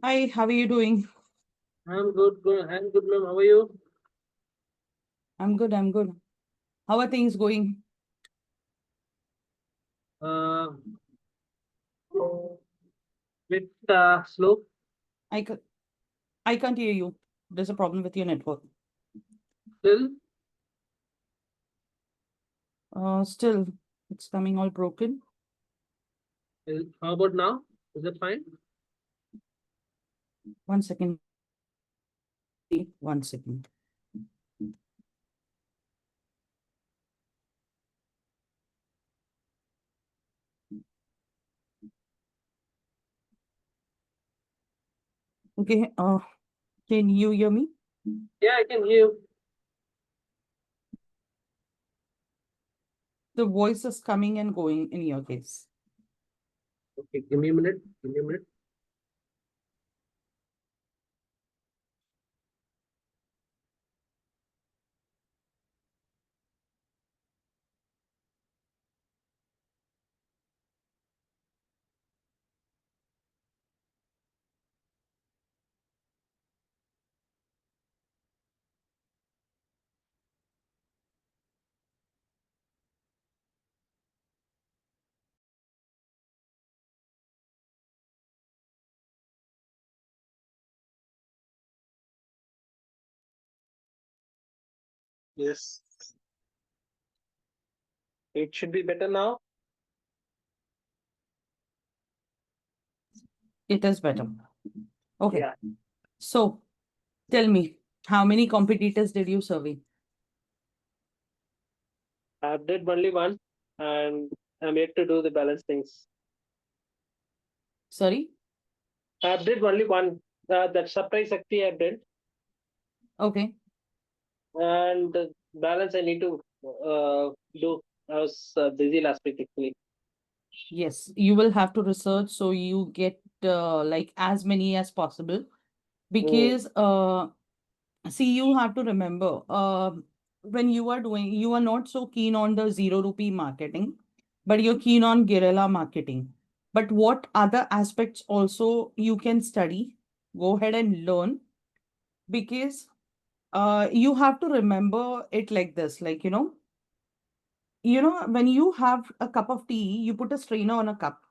Hi, how are you doing? I'm good. I'm good, ma'am. How are you? I'm good, I'm good. How are things going? Uh, bit slow. I, ca- I can't hear you. There's a problem with your network. Still, Still, it's coming all broken. how about now? Is it fine? One second, 1 second. Okay, can you hear me? Yeah, I can hear you. The voice is coming and going in your case. Okay, give me a minute. Give me a minute. Yes, it should be better now. It is better. Okay, Yeah, so tell me, how many competitors did you survey? I've did only one, and I'm yet to do the balance things. Sorry? I've did only one. That surprise acti I did, Okay, and the balance I need to do. I was busy last week actually. yes, you will have to research so you get like as many as possible Mm. because see, you have to remember, when you are doing, you are not so keen on the zero rupee marketing, but you're keen on guerrilla marketing. But what other aspects also you can study, go ahead and learn, because you have to remember it like this, like, when you have a cup of tea, you put a strainer on a cup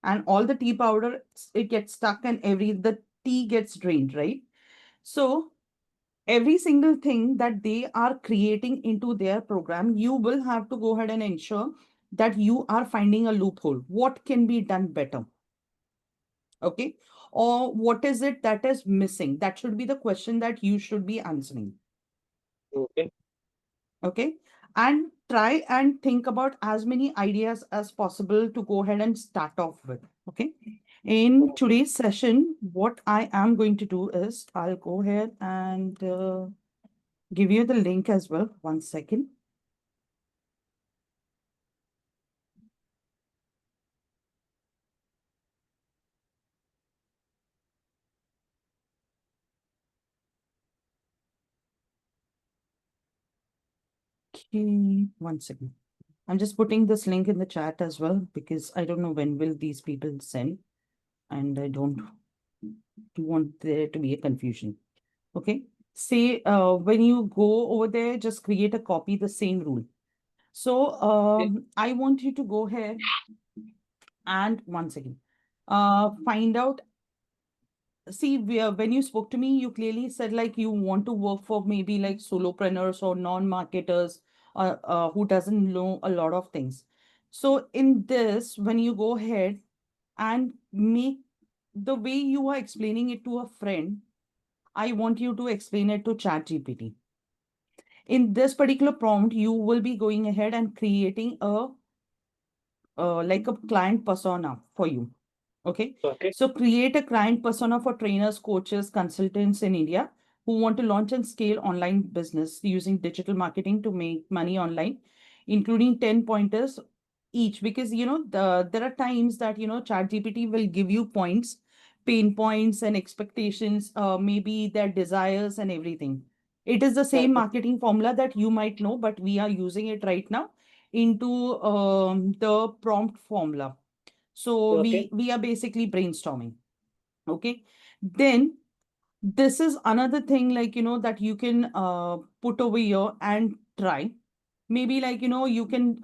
and all the tea powder, it gets stuck and the tea gets drained, right? So every single thing that they are creating into their program, you will have to go ahead and ensure that you are finding a loophole. What can be done better? Okay. Or what is it that is missing? That should be the question that you should be answering. Okay. Okay. And try and think about as many ideas as possible to go ahead and start off with. Okay. In Okay. today's session, what I am going to do is I'll go ahead and give you the link as well. 1 second. Okay, 1 second. I'm just putting this link in the chat as well because I don't know when will these people send, and I don't want there to be a confusion. Okay. Say when you go over there, just create a copy, the same rule. So Okay. I want you to go ahead and 1 second. Find out. See, when you spoke to me, you clearly said like you want to work for maybe like solopreneurs or non-marketers who doesn't know a lot of things. So in this, when you go ahead and make the way you are explaining it to a friend, I want you to explain it to ChatGPT. In this particular prompt, you will be going ahead and creating a like a client persona for you. Okay. Okay. So create a client persona for trainers, coaches, consultants in India who want to launch and scale online business using digital marketing to make money online, including 10 pointers each. Because there are times that ChatGPT will give you points, pain points and expectations, maybe their desires and everything. It is the same Okay. marketing formula that you might know, but we are using it right now into the prompt formula. So Okay. we are basically brainstorming. Okay. Then this is another thing, like, that you can put over here and try. Maybe, like, you can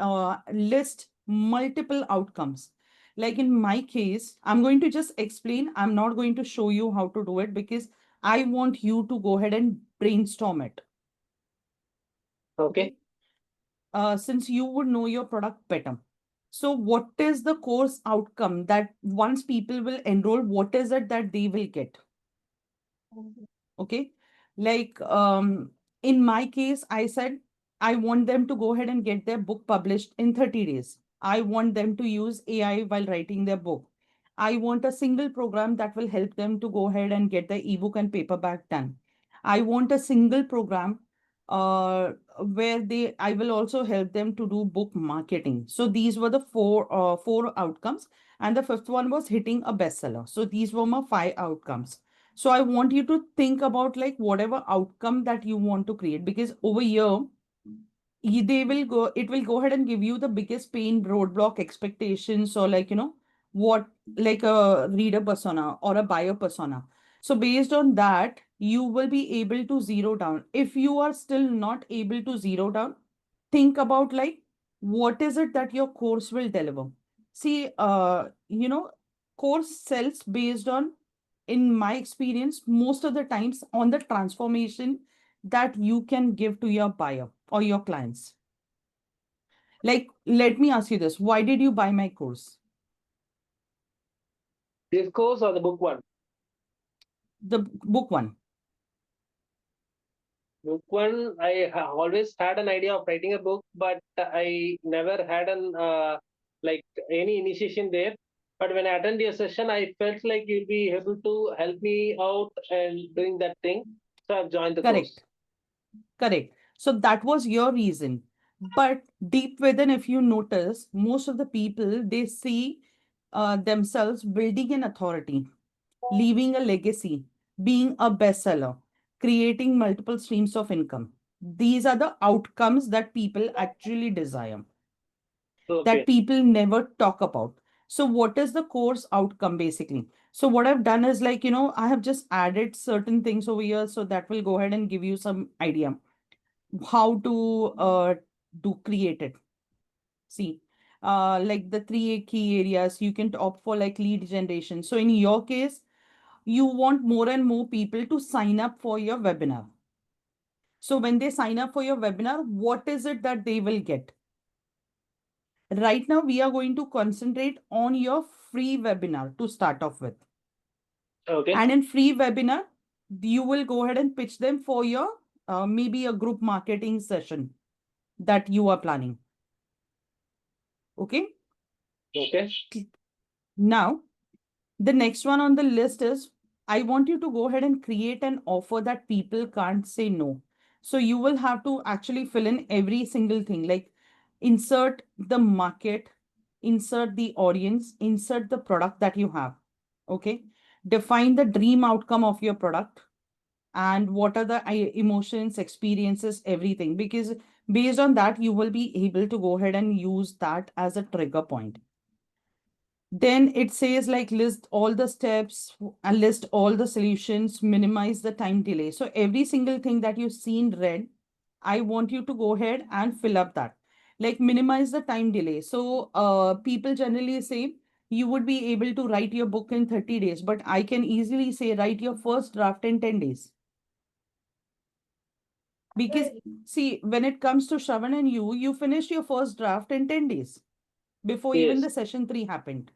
list multiple outcomes. Like in my case, I'm going to just explain. I'm not going to show you how to do it because I want you to go ahead and brainstorm it. Okay. Since you would know your product better. So what is the course outcome that once people will enroll, what is it that they will get? Okay. Like in my case, I said I want them to go ahead and get their book published in 30 days. I want them to use AI while writing their book. I want a single program that will help them to go ahead and get the ebook and paperback done. I want a single program where I will also help them to do book marketing. So these were the four outcomes, and the fifth one was hitting a bestseller. So these were my five outcomes. So I want you to think about like whatever outcome that you want to create, because over here they will go, it will go ahead and give you the biggest pain, roadblock, expectations, or like, what, like a reader persona or a buyer persona. So based on that, you will be able to zero down. If you are still not able to zero down, think about like what is it that your course will deliver. See, course sells based on, in my experience, most of the times on the transformation that you can give to your buyer or your clients. Like, let me ask you this. Why did you buy my course? This course or the book one? The book one. Book one, always had an idea of writing a book, but I never had an like any initiation there. But when I attend your session, I felt like you'll be able to help me out and doing that thing. So I've joined the course. Correct. Correct. So that was your reason. But deep within, if you notice, most of the people, they see themselves building an authority, leaving a legacy, being a bestseller, creating multiple streams of income. These are the outcomes that people actually desire, that Okay. people never talk about. So, what is the course outcome basically? So, what I've done is like, I have just added certain things over here. So, that will go ahead and give you some idea how to do create it. See, like the three key areas you can opt for, like lead generation. So, in your case, you want more and more people to sign up for your webinar. So, when they sign up for your webinar, what is it that they will get? Right now, we are going to concentrate on your free webinar to start off with. Okay. And in free webinar, you will go ahead and pitch them for your maybe a group marketing session that you are planning. Okay. Okay. Now, the next one on the list is I want you to go ahead and create an offer that people can't say no. So you will have to actually fill in every single thing, like insert the market, insert the audience, insert the product that you have. Okay. Define the dream outcome of your product and what are the emotions, experiences, everything. Because based on that, you will be able to go ahead and use that as a trigger point. Then it says like list all the steps and list all the solutions, minimize the time delay. So every single thing that you see in red, I want you to go ahead and fill up that. Like minimize the time delay. So people generally say you would be able to write your book in 30 days, but I can easily say write your first draft in 10 days. Because see, when it comes to Shravan and you finished your first draft in 10 days before even Yes. the session 3 happened.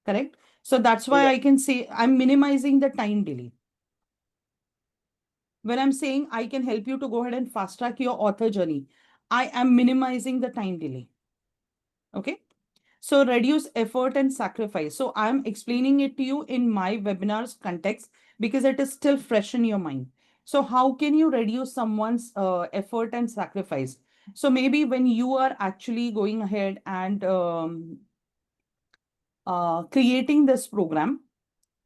Correct? So that's why Yeah. I can say I'm minimizing the time delay. When I'm saying I can help you to go ahead and fast track your author journey, I am minimizing the time delay. Okay. So reduce effort and sacrifice. So I'm explaining it to you in my webinar's context because it is still fresh in your mind. So how can you reduce someone's effort and sacrifice? So maybe when you are actually going ahead and creating this program,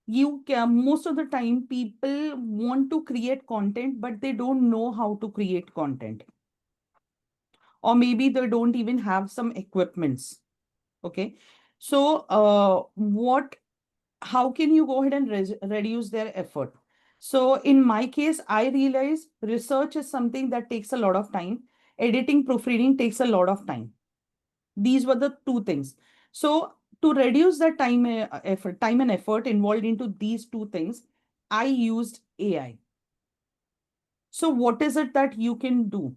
you can, most of the time people want to create content but they don't know how to create content, or maybe they don't even have some equipments. Okay. So what how can you go ahead and reduce their effort? So in my case, I realize research is something that takes a lot of time. Editing, proofreading takes a lot of time. These were the two things. So to reduce the time and effort involved into these two things, I used AI. So what is it that you can do?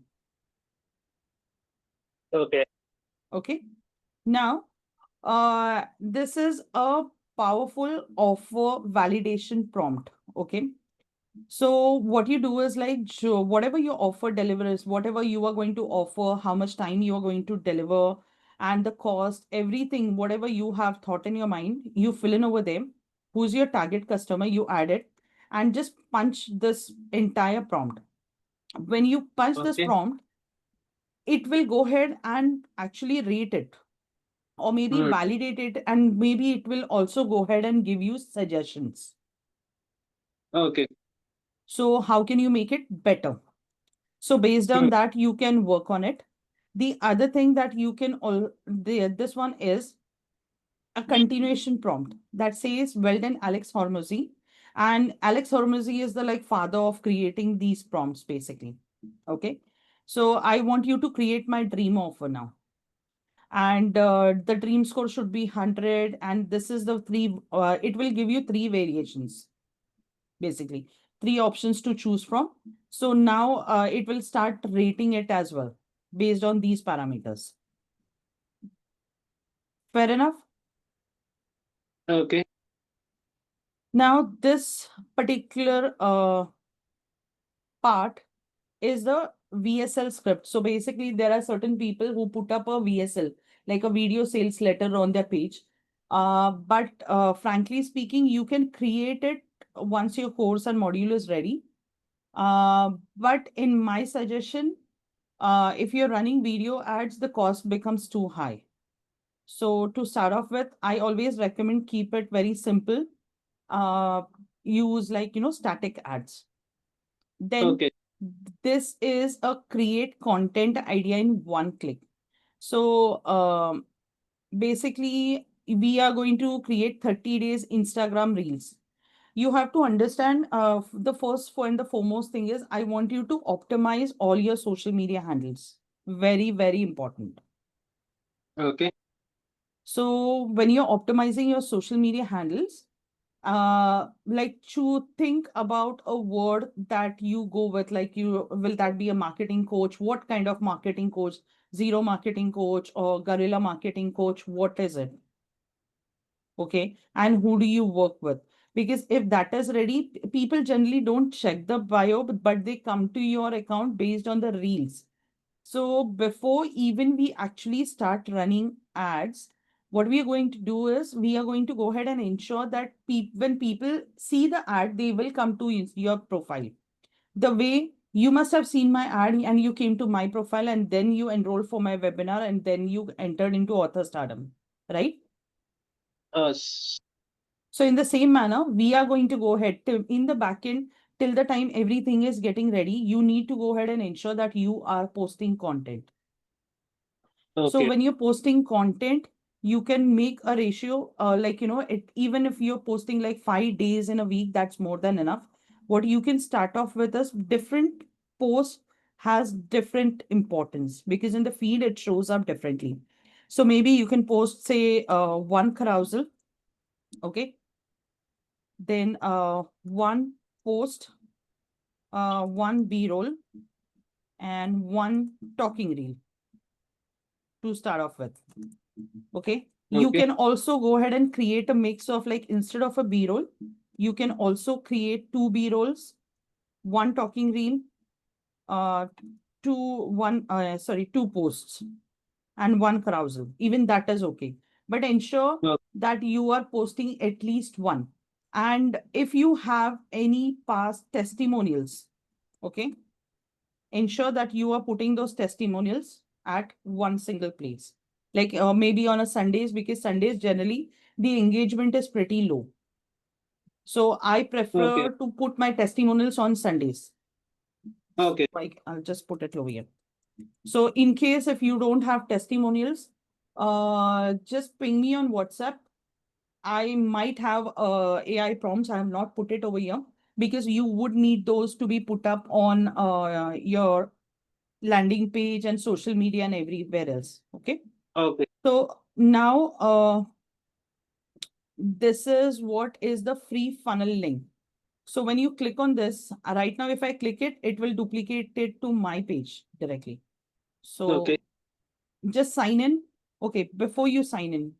Okay. Okay. Now, this is a powerful offer validation prompt. Okay. So what you do is like whatever your offer delivers, whatever you are going to offer, how much time you are going to deliver, and the cost, everything, whatever you have thought in your mind, you fill in over there. Who's your target customer? You add it and just punch this entire prompt. When you punch this Okay. prompt, it will go ahead and actually rate it or maybe Mm. validate it, and maybe it will also go ahead and give you suggestions. Okay. So how can you make it better? So based on Mm. that, you can work on it. The other thing that you can this one is a continuation prompt that says, well done, Alex Hormozy. And Alex Hormozy is the like father of creating these prompts, basically. Okay. So I want you to create my dream offer now. And the dream score should be 100. And this is the three, it will give you three variations, basically, three options to choose from. So now it will start rating it as well based on these parameters. Fair enough? Okay. Now, this particular part is the VSL script. So basically, there are certain people who put up a VSL, like a video sales letter on their page. But frankly speaking, you can create it once your course and module is ready. But in my suggestion, if you're running video ads, the cost becomes too high. So to start off with, I always recommend keep it very simple. Uh, Use like, static ads. Then Okay. this is a create content idea in one click. So basically, we are going to create 30 days Instagram reels. You have to understand the first and the foremost thing is I want you to optimize all your social media handles. Very, very important. Okay. So when you're optimizing your social media handles, like to think about a word that you go with, like you will that be a marketing coach? What kind of marketing coach? Zero marketing coach or guerrilla marketing coach? What is it? Okay. And who do you work with? Because if that is ready, people generally don't check the bio, but they come to your account based on the reels. So before even we actually start running ads, what we are going to do is we are going to go ahead and ensure that when people see the ad, they will come to your profile. The way you must have seen my ad and you came to my profile and then you enrolled for my webinar and then you entered into author stardom, right? S- So in the same manner, we are going to go ahead to in the backend till the time everything is getting ready. You need to go ahead and ensure that you are posting content. So okay. when you're posting content, you can make a ratio, like, it, even if you're posting like 5 days in a week, that's more than enough. What you can start off with is different posts has different importance because in the feed, it shows up differently. So maybe you can post, say, one carousel, okay? Then one post, one B-roll, and one talking reel to start off with. Okay. You Okay. can also go ahead and create a mix of like instead of a B-roll, you can also create two B-rolls, one talking reel, uh, two posts and one carousel. Even that is okay. But ensure Okay. that you are posting at least one. And if you have any past testimonials, okay, ensure that you are putting those testimonials at one single place. Like maybe on a Sundays, because Sundays generally the engagement is pretty low. So I Okay. prefer to put my testimonials on Sundays. Okay. Like I'll just put it over here. So in case if you don't have testimonials, just ping me on WhatsApp I might have AI prompts. I have not put it over here because you would need those to be put up on your landing page and social media and everywhere else. Okay. Okay. So now this is what is the free funnel link. So when you click on this, right now, if I click it, it will duplicate it to my page directly. Okay. So just sign in. Okay, before you sign in,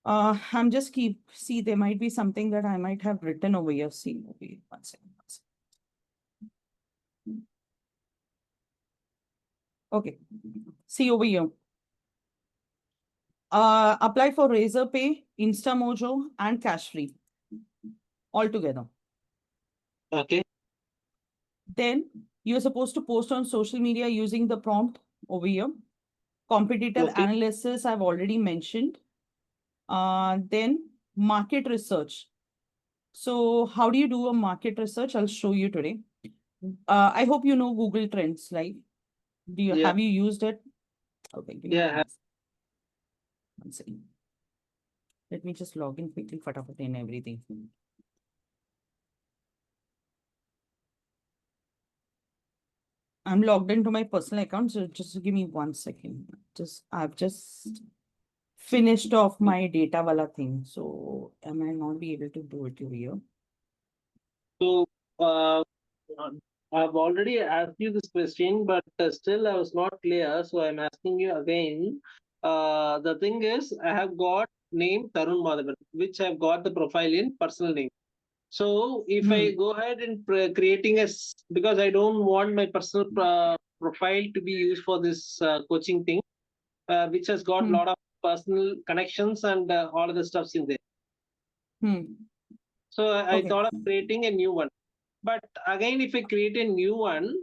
I'm just see, there might be something that I might have written over here. See, wait, one second. Okay, see over here. Apply for Razor Pay, InstaMojo, and Cash Free all together. Okay. Then you're supposed to post on social media using the prompt over here. Competitive Okay. analysis, I've already mentioned. Then market research. So how do you do a market research? I'll show you today. I hope you know Google Trends, right? Yeah. Have you used it? Okay, give me Yeah. one second. Let me just log in quickly, fatafat and everything. I'm logged into my personal account, so just give me 1 second. I've just finished off my data wala thing. So I might not be able to do it here. So, uh, I've already asked you this question, but still I was not clear. So I'm asking you again. The thing is, I have got name Tarun Madhavan, which I've got the profile in personal name. So if I Hmm. go ahead and creating because I don't want my personal profile to be used for this coaching thing, which has got a Hmm. lot of personal connections and all of the stuffs in there. Hmm. So I Okay. thought of creating a new one. But again, if I create a new one,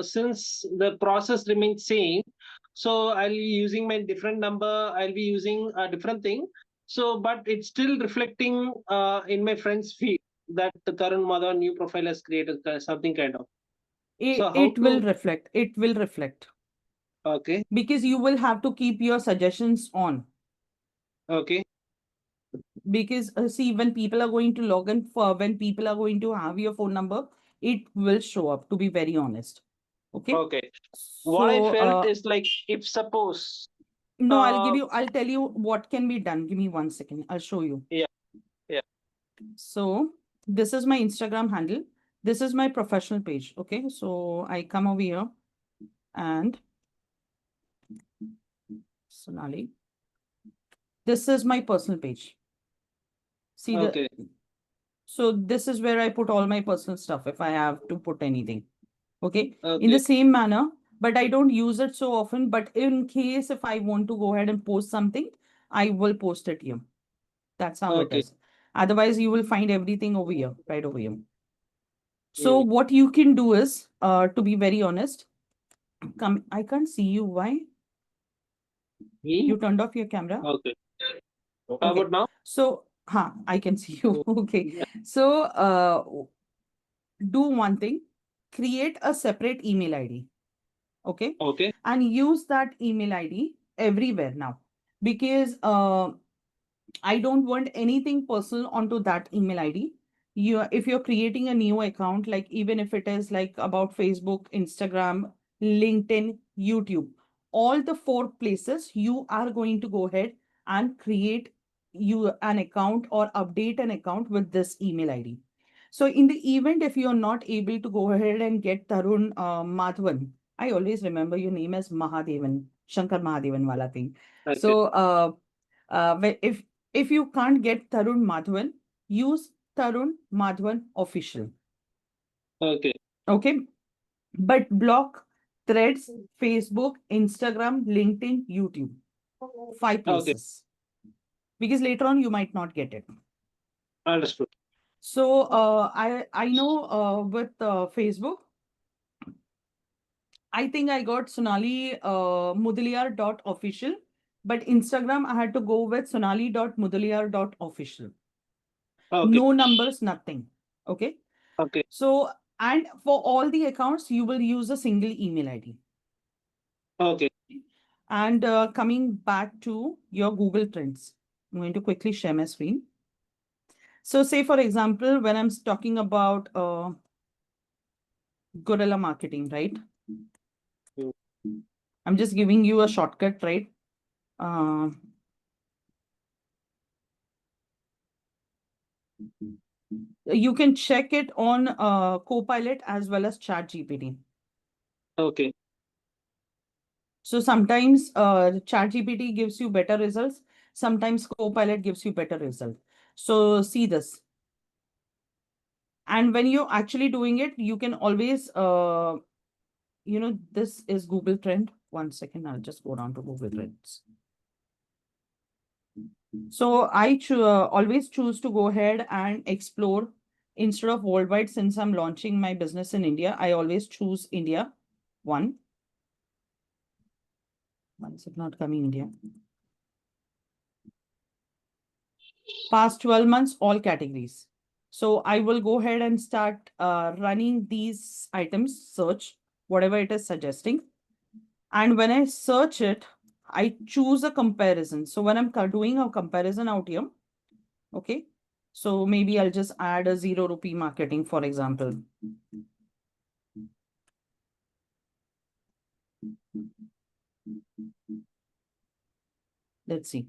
since the process remains same, so I'll be using my different number. I'll be using a different thing. So, but it's still reflecting in my friend's feed that the Tarun Mother new profile has created something kind of. So how It will to? reflect. It will reflect Okay, because you will have to keep your suggestions on. okay, Because see, when people are going to log in for when people are going to have your phone number, it will show up, to be very honest. Okay. okay. What I So felt is like if suppose, no, uh, I'll tell you what can be done. Give me 1 second. I'll show you. yeah, yeah, So this is my Instagram handle. This is my professional page. Okay. So I come over here and Sonali. This is my personal page. See the okay, so this is where I put all my personal stuff if I have to put anything. Okay. In the okay, same manner, but I don't use it so often. But in case if I want to go ahead and post something, I will post it here. That's how it okay. is. Otherwise, you will find everything over here, right over here. So Mm. what you can do is, to be very honest, come. I can't see you. Why? Me? You turned off your camera. Okay. How Okay. about now? So, I can see you. Okay. Yeah. So, do one thing. Create a separate email ID. Okay, Okay. and use that email ID everywhere now because I don't want anything personal onto that email ID. If you're creating a new account, like even if it is like about Facebook, Instagram, LinkedIn, YouTube, all the four places you are going to go ahead and create you an account or update an account with this email ID. So in the event, if you're not able to go ahead and get Tarun Madhavan, I always remember your name as Mahadevan, Shankar Mahadevan wala thing. Okay. So if you can't get Tarun Madhavan, use Tarun Madhavan official. Okay. Okay. But block threads, Facebook, Instagram, LinkedIn, YouTube. Five Okay. places. Because later on you might not get it. Understood. So I know with Facebook, I think I got Sonali Mudaliar.official. But Instagram, I had to go with sonali.mudaliar.official. Okay. No numbers, nothing. Okay. Okay. So, and for all the accounts, you will use a single email ID. Okay. And coming back to your Google Trends. I'm going to quickly share my screen. So say, for example, when I'm talking about guerrilla marketing, right? Hmm. I'm just giving you a shortcut, right? Uh, you can check it on Copilot as well as ChatGPT. Okay. So sometimes ChatGPT gives you better results. Sometimes Copilot gives you better result. So see this. And when you're actually doing it, you can always, this is Google Trend. 1 second, I'll just go down to Google Trends. So I always choose to go ahead and explore instead of worldwide. Since I'm launching my business in India, I always choose India. Why is it not coming India? Past 12 months, all categories. So I will go ahead and start running these items, search whatever it is suggesting. And when I search it, I choose a comparison. So when I'm doing a comparison out here, okay, so maybe I'll just add a 0 rupee marketing, for example. Let's see.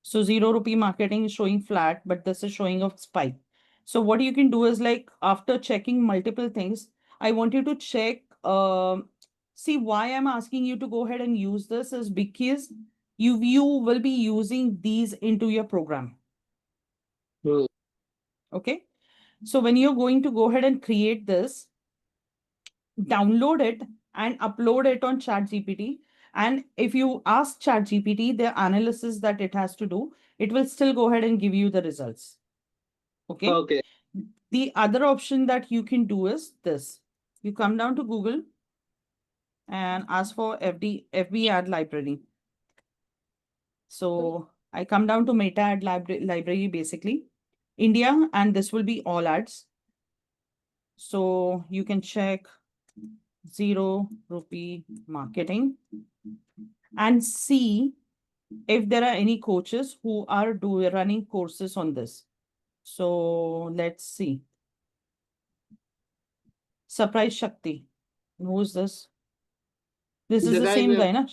So 0 rupee marketing is showing flat, but this is showing a spike. So what you can do is, like, after checking multiple things, I want you to check, see, why I'm asking you to go ahead and use this is because you will be using these into your program. Hmm. Okay. So when you're going to go ahead and create this, download it and upload it on ChatGPT. And if you ask ChatGPT the analysis that it has to do, it will still go ahead and give you the results. Okay. Okay. The other option that you can do is this. You come down to Google and ask for FB ad library. So I come down to meta ad library, basically India, and this will be all ads. So you can check 0 rupee marketing and see if there are any coaches who are running courses on this. So let's see. Surprise Shakti. Who's this? This is The the guy same will guy, na?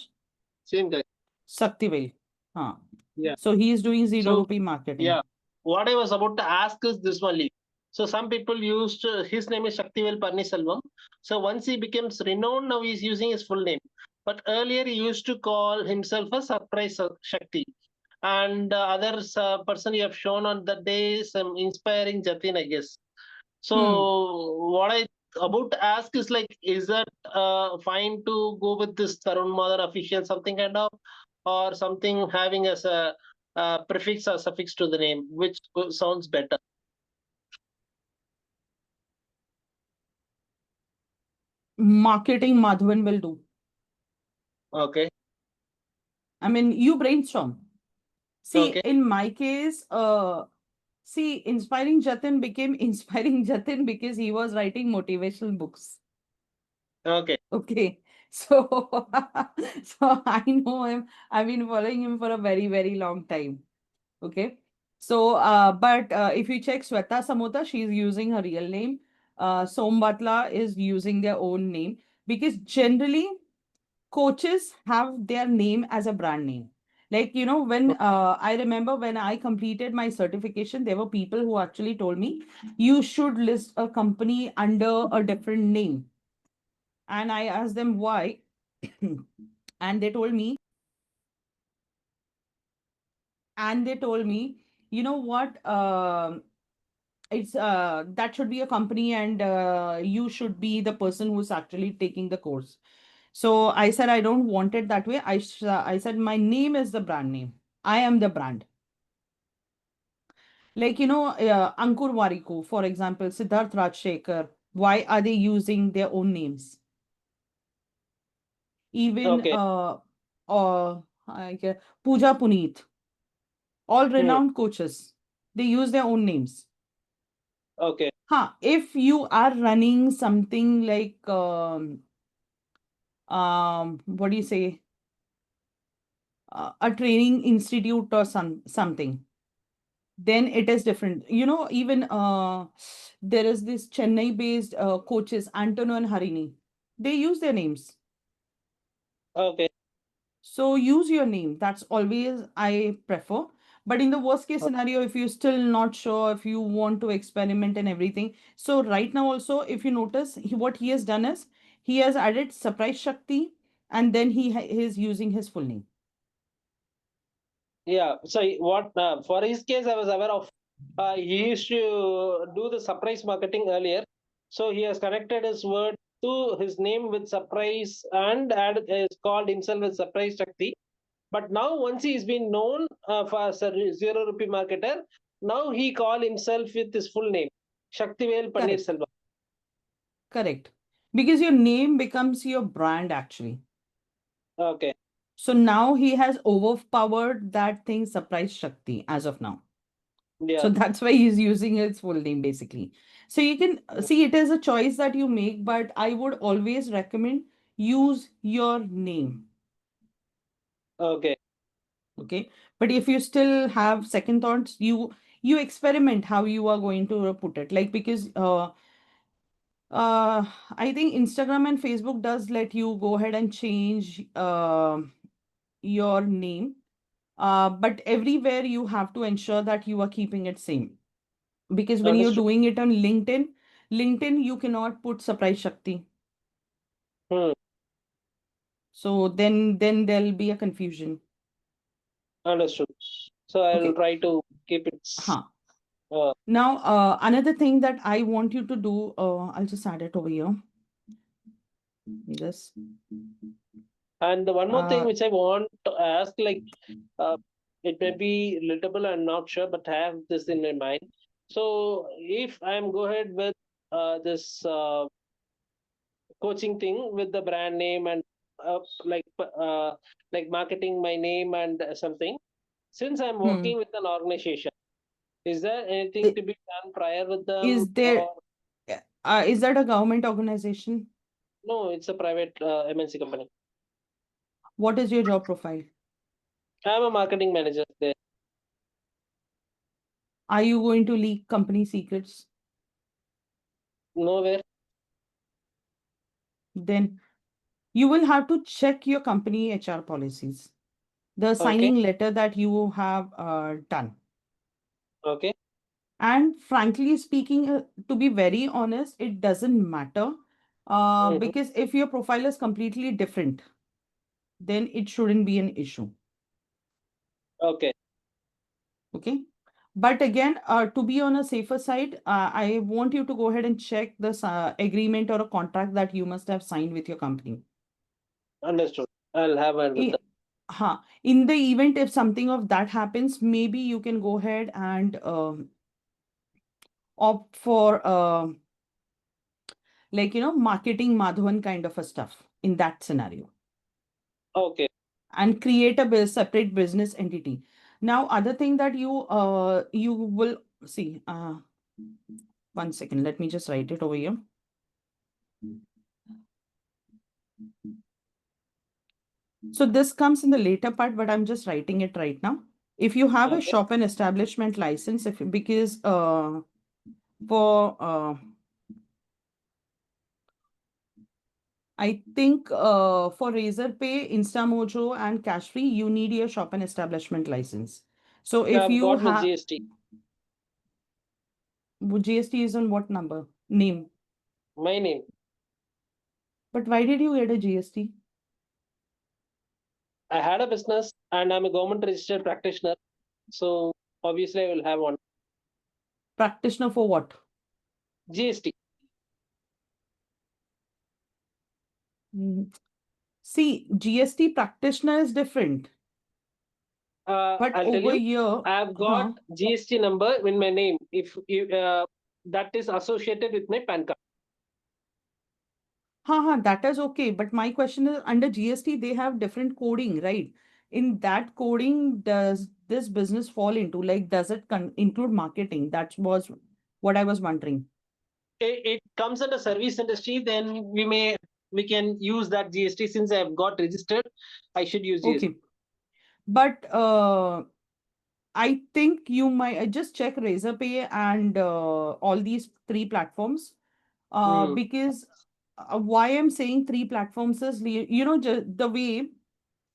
same guy. Shaktivel. Huh. Yeah. So he is doing 0 rupee So marketing. yeah, what I was about to ask is this only. So some people used his name is Shaktivel Parniselvam. So once he becomes renowned, now he's using his full name. But earlier he used to call himself a Surprise Shakti. And other person you have shown on that day is inspiring Jatin, I guess. Hmm. So what I about to ask is like, is that fine to go with this Tarun Mother official something kind of, or something having as a prefix or suffix to the name, which sounds better? Marketing Madhavan will do. Okay. I mean, you brainstorm. See, Okay. in my case, see, Inspiring Jatin became Inspiring Jatin because he was writing motivational books. Okay. Okay. So, so I know him. I've been following him for a very, very long time. Okay. So, but if you check Sweta Samota, she's using her real name. Som Batla is using their own name because generally coaches have their name as a brand name. Like, when I remember when I completed my certification, there were people who actually told me you should list a company under a different name. And I asked them why. And they told me, you know what? It's that should be a company, and you should be the person who's actually taking the course. So I said I don't want it that way. I said my name is the brand name. I am the brand. Like, Ankur Warikoo, for example, Siddharth Rajshekar. Why are they using their own names? Even Okay. Pooja Puneet, all Hmm. renowned coaches, they use their own names. Okay. If you are running something like what do you say? a training institute or something, then it is different. You know, even there is this Chennai based coaches, Antonio and Harini. They use their names. Okay. So use your name. That's always I prefer. But in the worst case scenario, if you're still not sure, if you want to experiment and everything. So right now also, if you notice, what he has done is he has added Surprise Shakti, and then he is using his full name. Yeah. So what for his case, I was aware of. He used to do the surprise marketing earlier, so he has connected his word to his name with surprise and added is called himself as Surprise Shakti. But now once he's been known for zero rupee marketer, now he call himself with his full name, Shaktivel Paneer Correct. Selvam. Correct. Because your name becomes your brand actually. Okay. So now he has overpowered that thing, Surprise Shakti, as of now. So Yeah. that's why he's using his full name basically. So you can see it is a choice that you make, but I would always recommend use your name. Okay. Okay. But if you still have second thoughts, you experiment how you are going to put it. Like because I think Instagram and Facebook does let you go ahead and change your name. But everywhere you have to ensure that you are keeping it same. Because when you're Understood. doing it on LinkedIn, you cannot put Surprise Shakti. Hmm. So then there'll be a confusion. Understood. So I'll Okay. try to keep it. Huh. Uh, Now, another thing that I want you to do, I'll just add it over here. This. and the one more thing Uh, which I want to ask, like, uh, it may be relatable, I'm not sure, but I have this in my mind. So if I'm go ahead with this coaching thing with the brand name and uh, like uh, like marketing my name and something, since I'm hmm. working with an organization, is there anything I- to be done prior with them Is there, or is that a government organization? no? It's a private MNC company. What is your job profile? I'm a marketing manager there. Are you going to leak company secrets? Nowhere. Then you will have to check your company HR policies, the Okay. signing letter that you have done. Okay. And frankly speaking, to be very honest, it doesn't matter. Mhm. Because if your profile is completely different, then it shouldn't be an issue. Okay. Okay. But again, to be on a safer side, I want you to go ahead and check this agreement or a contract that you must have signed with your company. Understood. I'll have a with I- in the event if something of that happens, maybe you can go ahead and opt for marketing Madhavan kind of a stuff in that scenario okay. and create a separate business entity. Now, other thing that you will see, 1 second, let me just write it over here. So this comes in the later part, but I'm just writing it right now. If you have a Okay. shop and establishment license, if because for I think for Razorpay, Instamojo, and Cashfree, you need your shop and establishment license. So if I've you got my have GST. GST is on what number? Name. My name. But why did you get a GST? I had a business and I'm a government registered practitioner. So obviously I will have one. Practitioner for what? GST. Mm, See, GST practitioner is different. But I'll tell over you. here, I have got huh? GST number in my name. If you that is associated with my PAN card. That is okay. But my question is under GST, they have different coding, right? In that coding, does this business fall into? Like, does it include marketing? That was what I was wondering. It comes under service industry, then we can use that GST since I have got registered. I should use GST. Okay. But I think you might just check Razorpay and all these three platforms. Hmm. Because why I'm saying three platforms is, the way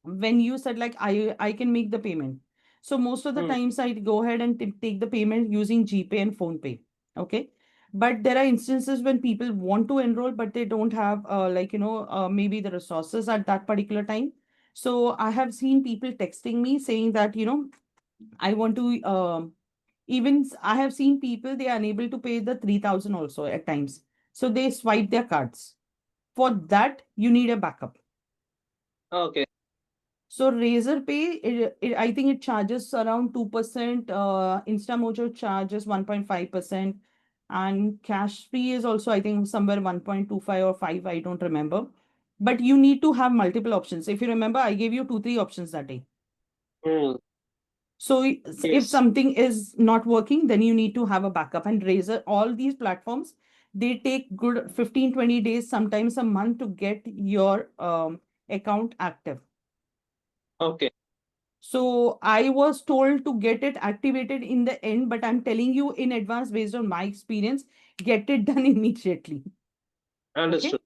when you said like I can make the payment. So most of the Hmm. times I go ahead and take the payment using GPay and PhonePay. Okay. But there are instances when people want to enroll, but they don't have maybe the resources at that particular time. So I have seen people texting me saying that, I want to I have seen people, they are unable to pay the 3,000 also at times. So they swipe their cards. For that, you need a backup. Okay. So Razorpay, I think it charges around 2%. InstaMojo charges 1.5%. And Cash Free is also, I think, somewhere 1.25 or 5. I don't remember. But you need to have multiple options. If you remember, I gave you two, three options that day. Hmm. So if Yes. something is not working, then you need to have a backup. And Razor, all these platforms, they take good 15, 20 days, sometimes a month to get your account active. Okay. So I was told to get it activated in the end, but I'm telling you in advance based on my experience, get it done immediately. Okay. Understood.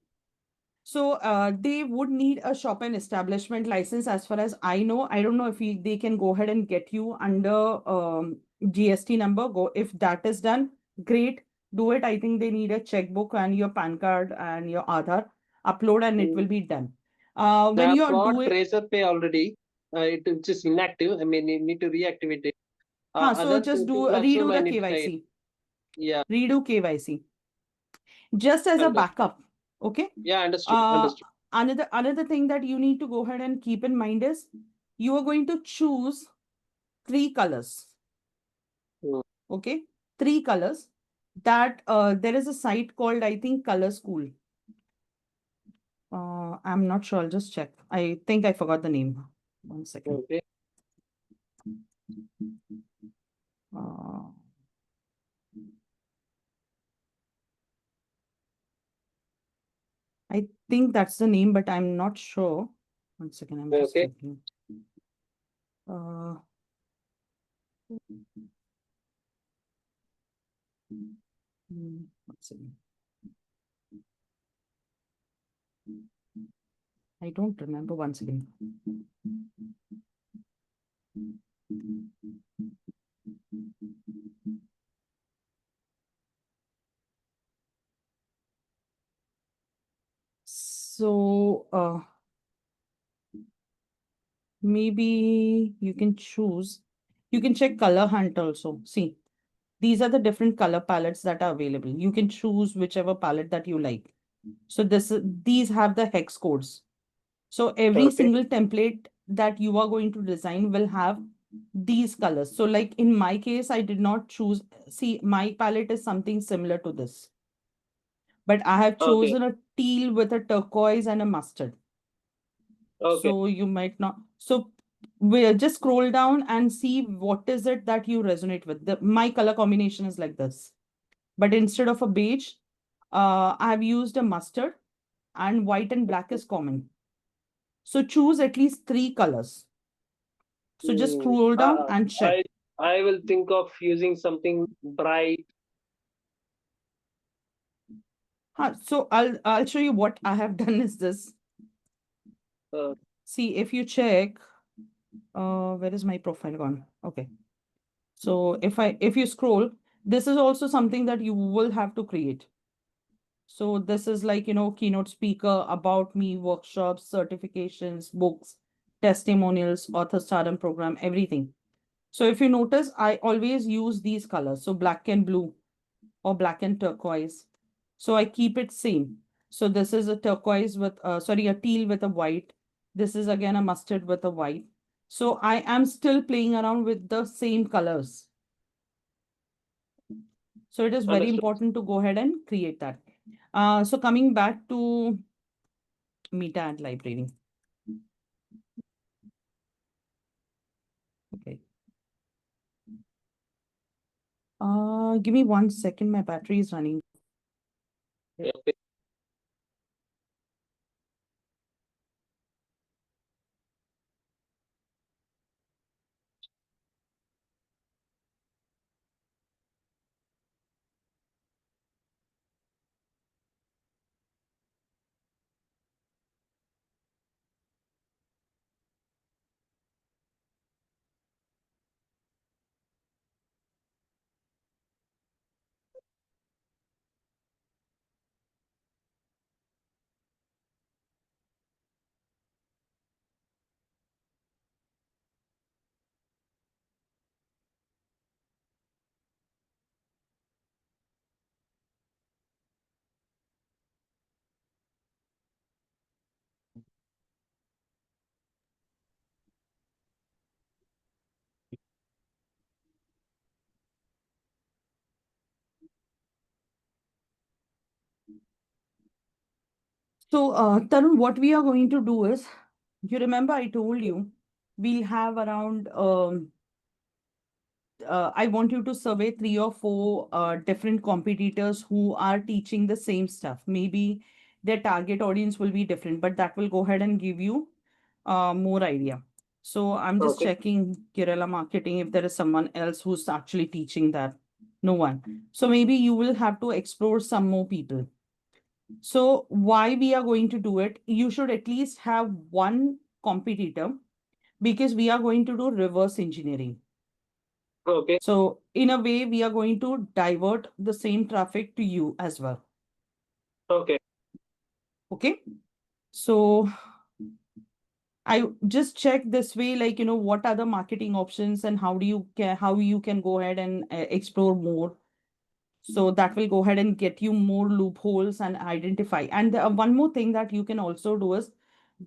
So they would need a shop and establishment license as far as I know. I don't know if they can go ahead and get you under GST number. Go if that is done, great. Do it. I think they need a checkbook and your PAN card and your Aadhaar upload, and it Hmm. will be done. When I've you are got doing, Razorpay already. It is inactive. I mean, you need to reactivate it. so Other just do things also redo I the need to try it. KYC. Yeah. Redo KYC just as a Understood. backup. Okay. Yeah. Understood. Uh, Understood. another thing that you need to go ahead and keep in mind is you are going to choose three colors. Hmm. Okay, three colors. That there is a site called, I think, Color School. I'm not sure. I'll just check. I think I forgot the name. One second. Okay. Uh, I think that's the name, but I'm not sure. One second. I'm just Okay. checking. Uh, One second. I don't remember. One second. So maybe you can choose. You can check Color Hunt also. See, these are the different color palettes that are available. You can choose whichever palette that you like. So these have the hex codes. So every Okay. single template that you are going to design will have these colors. So like in my case, I did not choose. See, my palette is something similar to this, but I have Okay. chosen a teal with a turquoise and a mustard. Okay. So you might not. So we'll just scroll down and see what is it that you resonate with. My color combination is like this. But instead of a beige, I've used a mustard, and white and black is common. So choose at least three colors. So just Hmm. scroll down and check. I will think of using something bright. So I'll show you what I have done is this. Uh, See, if you check, where is my profile gone? Okay. So if you scroll, this is also something that you will have to create. So this is like, keynote speaker, about me, workshops, certifications, books, testimonials, author stardom program, everything. So if you notice, I always use these colors. So black and blue or black and turquoise. So I keep it same. So this is a turquoise with, sorry, a teal with a white. This is again a mustard with a white. So I am still playing around with the same colors. So it is very Understood. important to go ahead and create that. So coming back to Meta and library. Okay. Give me 1 second. My battery is running. Okay. So, Tarun, what we are going to do is, you remember I told you we'll have around, I want you to survey 3 or 4 different competitors who are teaching the same stuff. Maybe their target audience will be different, but that will go ahead and give you more idea. So I'm just Okay. checking Guerrilla Marketing if there is someone else who's actually teaching that. No one. So maybe you will have to explore some more people. So why we are going to do it? You should at least have one competitor because we are going to do reverse engineering. Okay. So in a way, we are going to divert the same traffic to you as well. Okay. Okay. So I just check this way, like, what are the marketing options and how you can go ahead and explore more. So that will go ahead and get you more loopholes and identify. And one more thing that you can also do is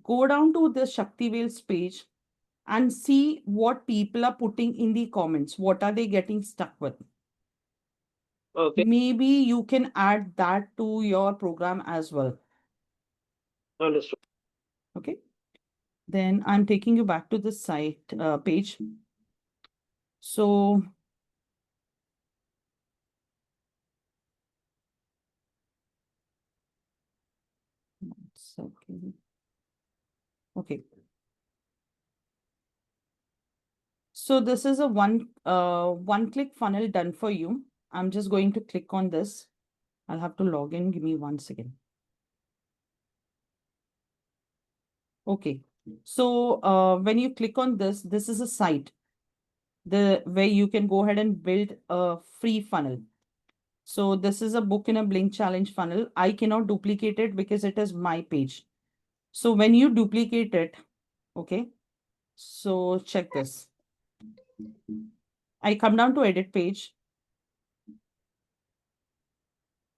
go down to the Shakti Wales page and see what people are putting in the comments. What are they getting stuck with? Okay. Maybe you can add that to your program as well. Understood. Okay. Then I'm taking you back to the site page. So one second. Okay. So this is a one click funnel done for you. I'm just going to click on this. I'll have to log in. Give me 1 second. Okay. So when you click on this, this is a site where you can go ahead and build a free funnel. So this is a book in a blink challenge funnel. I cannot duplicate it because it is my page. So when you duplicate it, okay, so check this. I come down to edit page.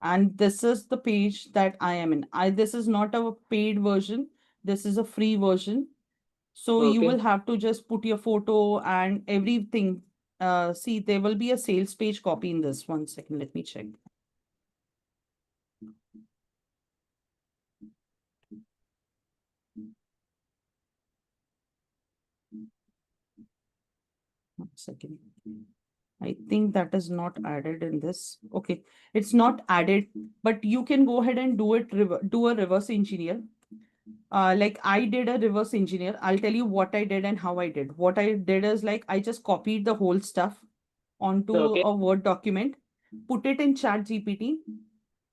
And this is the page that I am in. This is not a paid version. This is a free version. So you Okay. will have to just put your photo and everything. See, there will be a sales page copy in this. 1 second, let me check. One second. I think that is not added in this. Okay, it's not added, but you can go ahead and do a reverse engineer. Like I did a reverse engineer. I'll tell you what I did and how I did. What I did is like I just copied the whole stuff onto Okay. a Word document, put it in Chat GPT,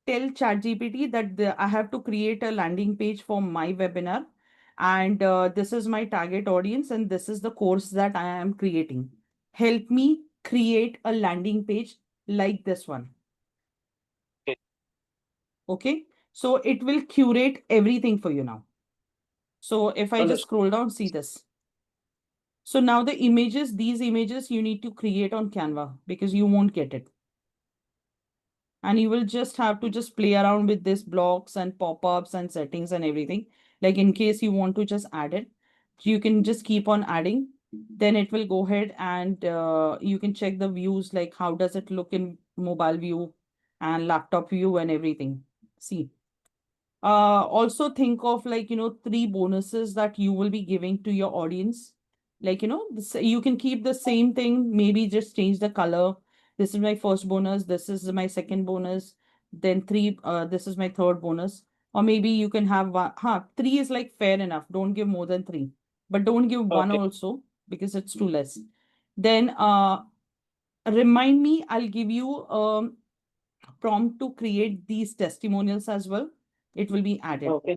tell Chat GPT that I have to create a landing page for my webinar. And this is my target audience, and this is the course that I am creating. Help me create a landing page like this one. Okay. Okay. So it will curate everything for you now. So if I just Understood. scroll down, see this. So now these images you need to create on Canva because you won't get it. And you will just have to just play around with this blocks and pop-ups and settings and everything. Like in case you want to just add it, you can just keep on adding. Then it will go ahead and you can check the views, like how does it look in mobile view and laptop view and everything. See. Also think of like, 3 bonuses that you will be giving to your audience. Like, you can keep the same thing, maybe just change the color. This is my first bonus. This is my second bonus. Then this is my third bonus. Or maybe you can have one. Three is like fair enough. Don't give more than three, but don't give one Okay. also because it's too less. Then remind me, I'll give you prompt to create these testimonials as well. It will be added. Okay.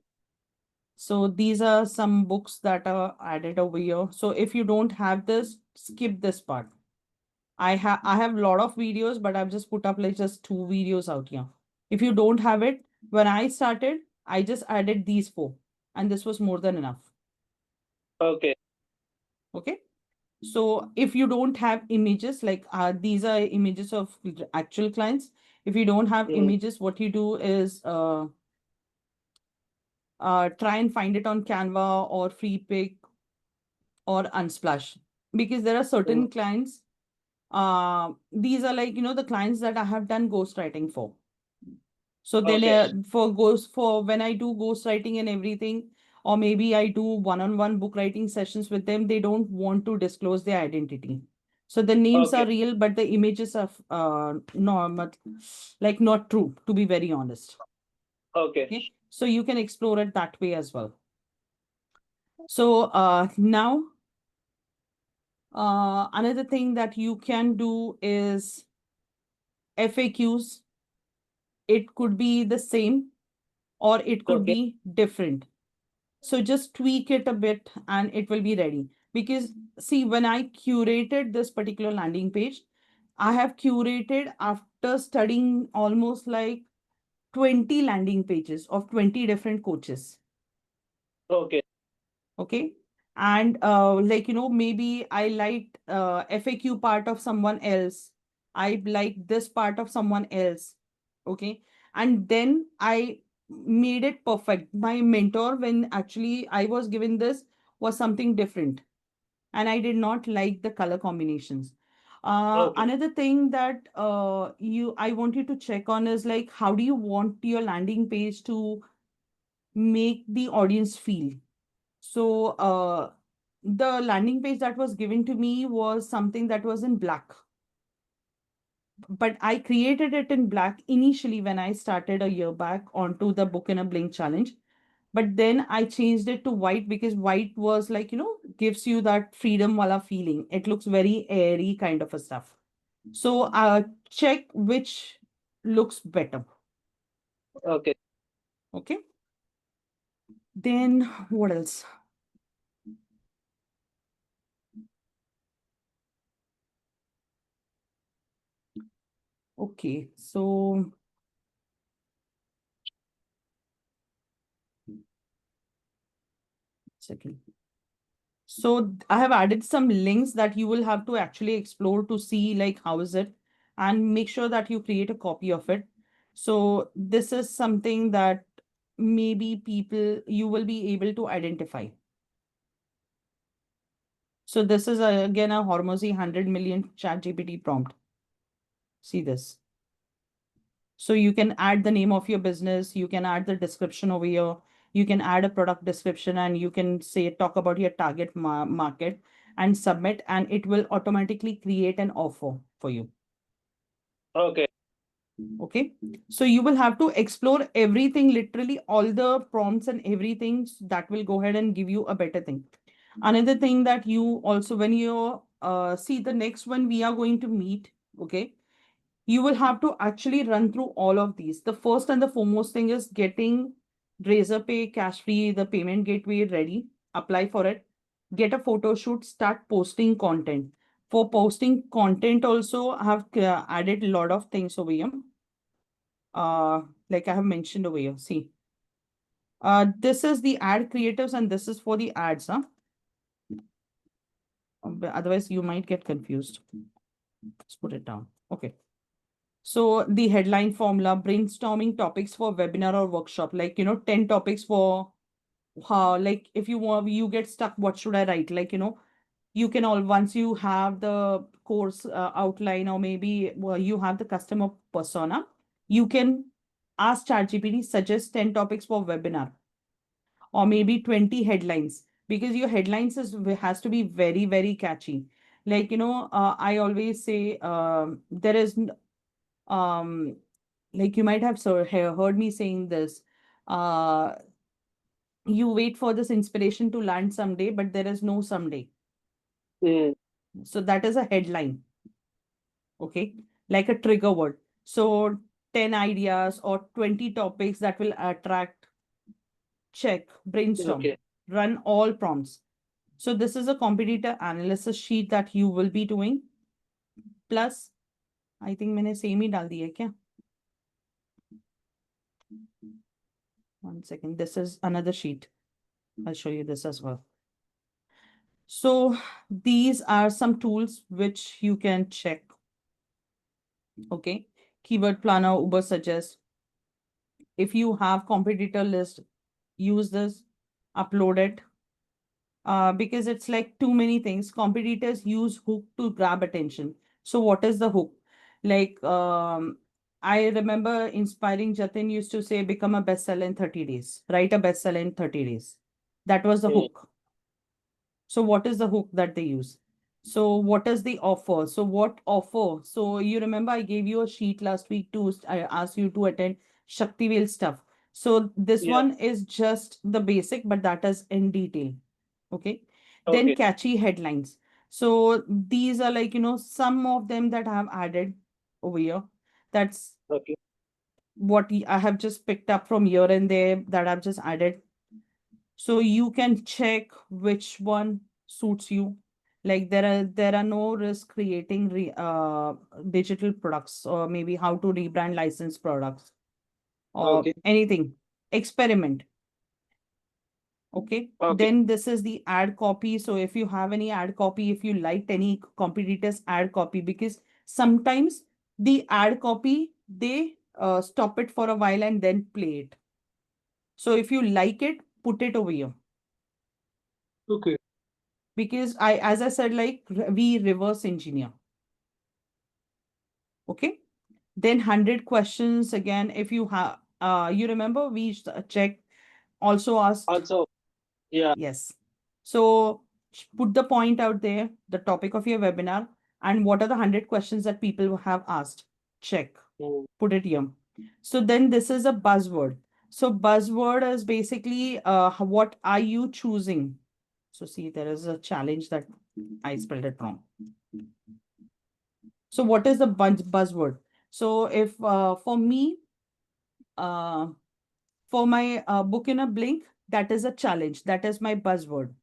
So these are some books that are added over here. So if you don't have this, skip this part. I have a lot of videos, but I've just put up like just 2 videos out here. If you don't have it, when I started, I just added these 4, and this was more than enough. Okay. Okay. So if you don't have images, like these are images of actual clients. If you don't have Mm. images, what you do is try and find it on Canva or Freepik or Unsplash, because there are Mm. certain clients. These are like, the clients that I have done ghostwriting for. So then Okay. for when I do ghostwriting and everything, or maybe I do one-on-one book writing sessions with them, they don't want to disclose their identity. So the names Okay. are real, but the images are not like not true, to be very honest. Okay. Okay. So you can explore it that way as well. So now another thing that you can do is FAQs. It could be the same or it could Okay. be different. So just tweak it a bit and it will be ready. Because see, when I curated this particular landing page, I have curated after studying almost like 20 landing pages of 20 different coaches. Okay. Okay. And like, maybe I liked FAQ part of someone else. I like this part of someone else. Okay. And then I made it perfect. My mentor, when actually I was given this, was something different. And I did not like the color combinations. Okay. Another thing that I want you to check on is like, how do you want your landing page to make the audience feel? So the landing page that was given to me was something that was in black. But I created it in black initially when I started a year back onto the Book in a Blink challenge. But then I changed it to white because white was like, gives you that freedom wala feeling. It looks very airy kind of a stuff. So check which looks better. Okay. Okay. Then what else? Okay. So second. So I have added some links that you will have to actually explore to see like how is it, and make sure that you create a copy of it. So this is something that maybe people you will be able to identify. So this is again a Hormozy 100 million chat GPT prompt. See this. So you can add the name of your business, you can add the description over here, you can add a product description, and you can say talk about your target market and submit, and it will automatically create an offer for you. Okay. Okay. So you will have to explore everything, literally all the prompts and everything that will go ahead and give you a better thing. Another thing that you also, when you see the next one we are going to meet, okay, you will have to actually run through all of these. The first and the foremost thing is getting Razorpay cash free, the payment gateway ready, apply for it, get a photo shoot, start posting content. For posting content also, I have added a lot of things over here. Like I have mentioned over here, see. This is the ad creatives and this is for the ads, huh? Otherwise you might get confused. Let's put it down. Okay. So the headline formula, brainstorming topics for webinar or workshop, like, 10 topics for how, like, if you want, you get stuck, what should I write? Like, you can all, once you have the course outline, or maybe you have the customer persona, you can ask ChatGPT, suggest 10 topics for webinar, or maybe 20 headlines, because your headlines has to be very, very catchy. Like, I always say, there is um like you might have heard me saying this, uh you wait for this inspiration to land someday, but there is no someday. Mm. So that is a headline. Okay. Like a trigger word. So 10 ideas or 20 topics that will attract. Check, brainstorm, Okay. run all prompts. So this is a competitor analysis sheet that you will be doing. Plus I think मैंने same ही डाल दिया है क्या. 1 second, this is another sheet. I'll show you this as well. So these are some tools which you can check. Okay. Keyword planner, Uber suggest. If you have competitor list, use this, upload it. Because it's like too many things. Competitors use hook to grab attention. So what is the hook? Like I remember inspiring Jatin used to say, become a bestseller in 30 days, write a bestseller in 30 days. That was the Hmm. hook. So what is the hook that they use? So what is the offer? So what offer? So you remember I gave you a sheet last week to I asked you to attend Shaktivel stuff. So this Yeah. one is just the basic, but that is in detail. Okay. Then Okay. catchy headlines. So these are like, some of them that I have added over here. That's Okay. what I have just picked up from here and there that I've just added. So you can check which one suits you. Like there are no risk creating digital products, or maybe how to rebrand licensed products or Okay. anything. Experiment. Okay. Okay. Then this is the ad copy. So if you have any ad copy, if you liked any competitors ad copy, because sometimes the ad copy they stop it for a while and then play it. So if you like it, put it over here. Okay. Because as I said, like we reverse engineer. Okay. Then 100 questions again. If you have, you remember we checked, also asked. Also, yeah. Yes. So put the point out there, the topic of your webinar, and what are the 100 questions that people have asked. Check. Hmm. Put it here. So then this is a buzzword. So buzzword is basically what are you choosing? So see, there is a challenge that I spelled it wrong. So what is the buzzword? So if for me, uh, for my book in a blink, that is a challenge. That is my buzzword.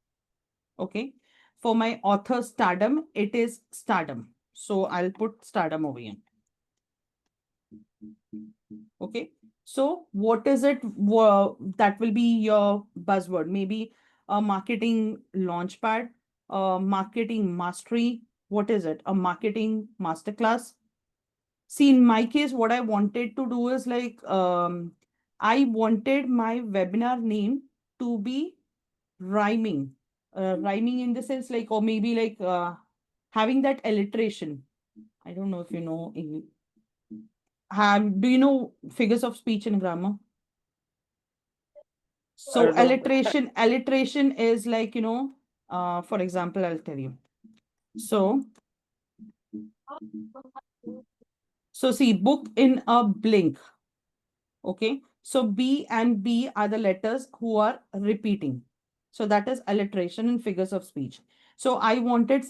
Okay. For my author stardom, it is stardom. So I'll put stardom over here. Okay. So what is it that will be your buzzword? Maybe a marketing launchpad, a marketing mastery. What is it? A marketing masterclass. See, in my case, what I wanted to do is like, I wanted my webinar name to be rhyming. Rhyming in the sense like, or maybe like having that alliteration. I don't know if you know. Do you know figures of speech and grammar? I So don't know. alliteration is like, for example, I'll tell you. So, so see, book in a blink. Okay. So B and B are the letters who are repeating. So that is alliteration in figures of speech. So I wanted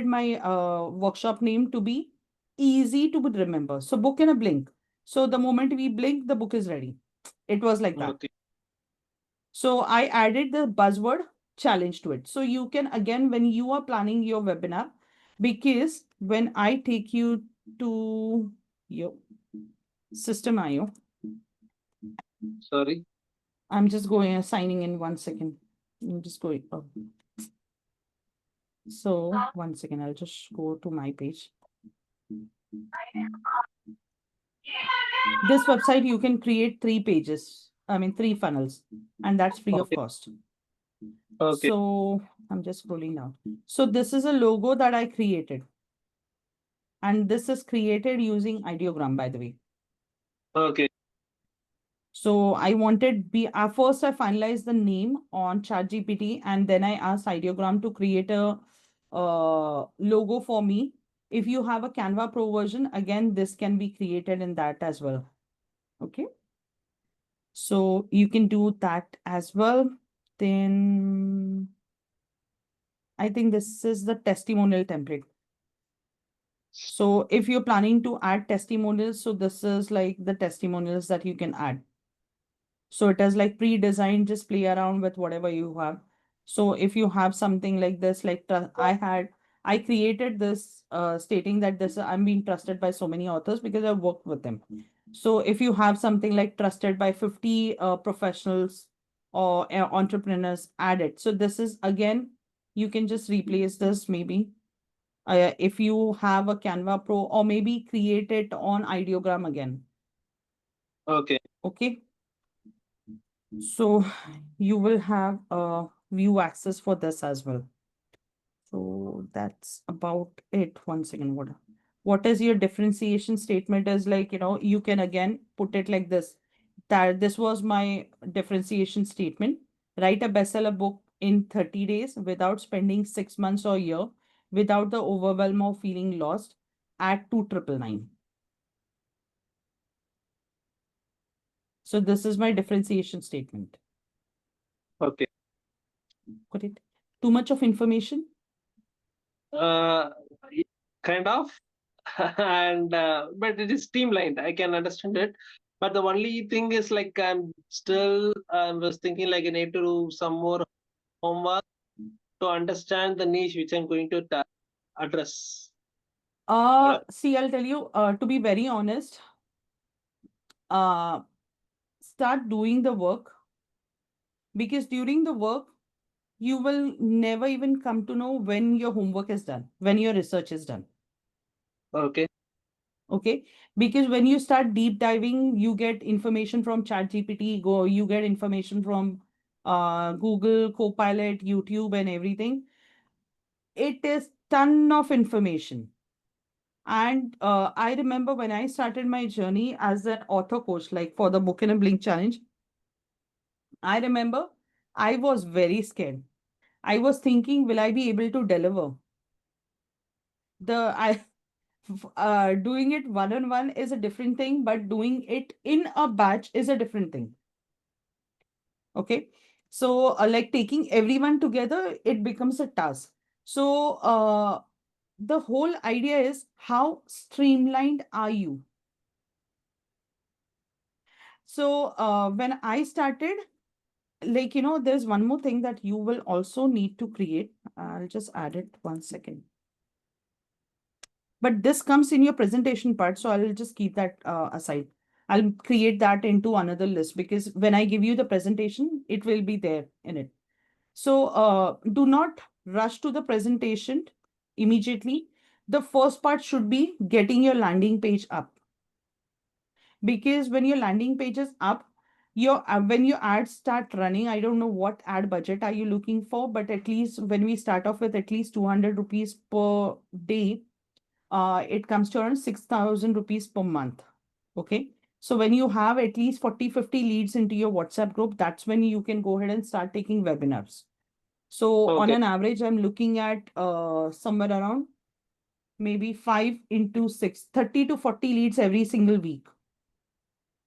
my workshop name to be easy to remember. So book in a blink. So the moment we blink, the book is ready. It was like that. Okay. So I added the buzzword challenge to it. So you can, again, when you are planning your webinar, because when I take you to your system IO, Sorry. I'm just going signing in 1 second. I'm just going. Oh. So 1 second, I'll just go to my page. This website, you can create 3 pages. I mean, 3 funnels, and that's free of Okay. cost. Okay. So I'm just scrolling down. So this is a logo that I created. And this is created using ideogram, by the way. Okay. So I wanted first I finalized the name on ChatGPT, and then I asked ideogram to create a logo for me. If you have a Canva Pro version, again, this can be created in that as well. Okay. So you can do that as well. Then I think this is the testimonial template. So if you're planning to add testimonials, so this is like the testimonials that you can add. So it is like pre-designed, just play around with whatever you have. So if you have something like this, like I created this stating that this I'm being trusted by so many authors because I've worked with them. So if you have something like trusted by 50 professionals or entrepreneurs, add it. So this is again, you can just replace this maybe. If you have a Canva Pro, or maybe create it on Ideogram again. Okay. Okay. So you will have view access for this as well. So that's about it. 1 second. what is your differentiation statement is like, you can again put it like this, that this was my differentiation statement. Write a bestseller book in 30 days without spending 6 months or a year, without the overwhelm of feeling lost, at 2999. So this is my differentiation statement. Okay. Got it? Too much of information? Uh, kind of, and but it is streamlined. I can understand it. But the only thing is like I was thinking like I need to do some more homework to understand the niche which I'm going to address. See, I'll tell you, to be very honest, uh, start doing the work, because during the work, you will never even come to know when your homework is done, when your research is done. Okay. Okay. Because when you start deep diving, you get information from ChatGPT, you get information from Google, Copilot, YouTube, and everything. It is ton of information. And I remember when I started my journey as an author coach, like for the Book in a Blink challenge, I remember I was very scared. I was thinking, will I be able to deliver? The I doing it one on one is a different thing, but doing it in a batch is a different thing. Okay. So, like taking everyone together, it becomes a task. So, the whole idea is, how streamlined are you? So, when I started, like, there's one more thing that you will also need to create. I'll just add it 1 second. But this comes in your presentation part, so I'll just keep that aside. I'll create that into another list, because when I give you the presentation, it will be there in it. So do not rush to the presentation immediately. The first part should be getting your landing page up, because when your landing page is up, your when your ads start running, I don't know what ad budget are you looking for, but at least when we start off with at least 200 rupees per day, it comes to around 6,000 rupees per month. Okay. So when you have at least 40-50 leads into your WhatsApp group, that's when you can go ahead and start taking webinars. So on Okay. an average, I'm looking at somewhere around maybe 5 into 6, 30 to 40 leads every single week.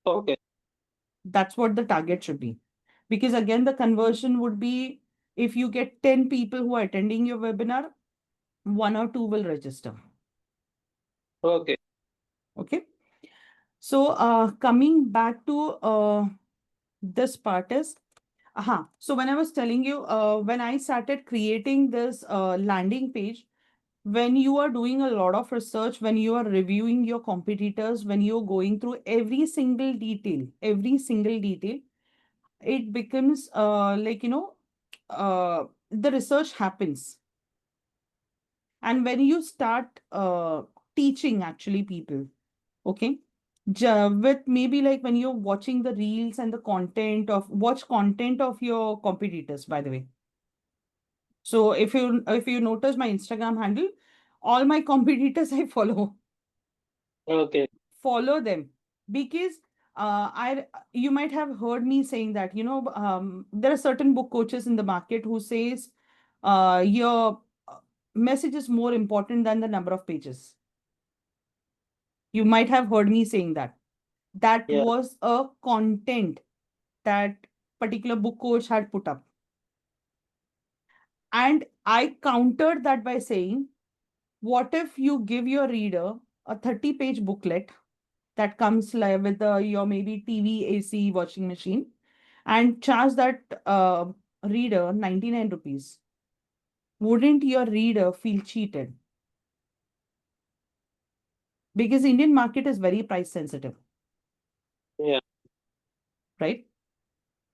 Okay. That's what the target should be. Because again, the conversion would be, if you get 10 people who are attending your webinar, 1 or 2 will register. Okay. Okay. So coming back to this part is, so when I was telling you, when I started creating this landing page, when you are doing a lot of research, when you are reviewing your competitors, when you're going through every single detail, it becomes like, the research happens. And when you start teaching actually people, okay, with maybe like when you're watching the reels and the watch content of your competitors, by the way. So if you notice my Instagram handle, all my competitors I Okay. follow them, because I you might have heard me saying that, there are certain book coaches in the market who says your message is more important than the number of pages. You might have heard me saying that. That Yeah. was a content that particular book coach had put up. And I countered that by saying, what if you give your reader a 30-page booklet that comes like with your maybe TV, AC, washing machine, and charge that reader 99 rupees? Wouldn't your reader feel cheated? Because Indian market is very price sensitive, Yeah. right?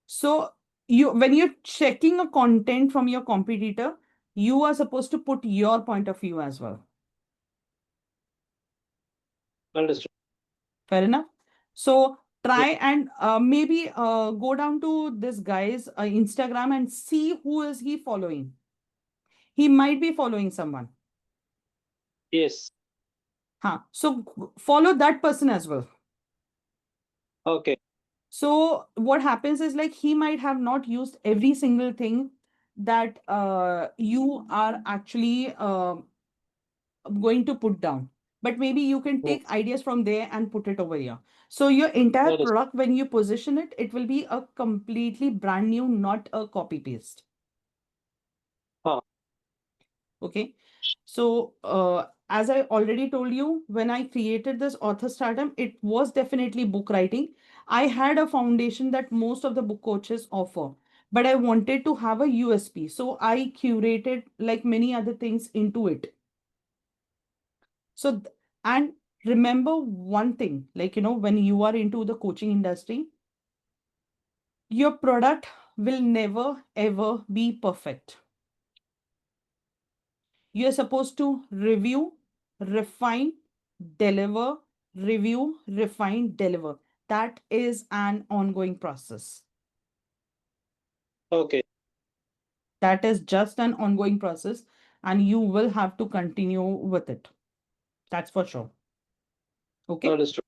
So when you're checking a content from your competitor, you are supposed to put your point of view as well. Understood. Fair enough. So Yeah. try and maybe go down to this guy's Instagram and see who is he following. He might be following someone. Yes. So follow that person as well. Okay. So what happens is like he might have not used every single thing that you are actually going to put down, but maybe you can Hmm. take ideas from there and put it over here. So your entire That is. product, when you position it, it will be a completely brand new, not a copy paste. Huh. Okay. So, as I already told you, when I created this author stardom, it was definitely book writing. I had a foundation that most of the book coaches offer, but I wanted to have a USP. So I curated like many other things into it. So, and remember one thing, like, when you are into the coaching industry, your product will never ever be perfect. You're supposed to review, refine, deliver, review, refine, deliver. That is an ongoing process. Okay. That is just an ongoing process, and you will have to continue with it. That's for sure. Okay. Understood.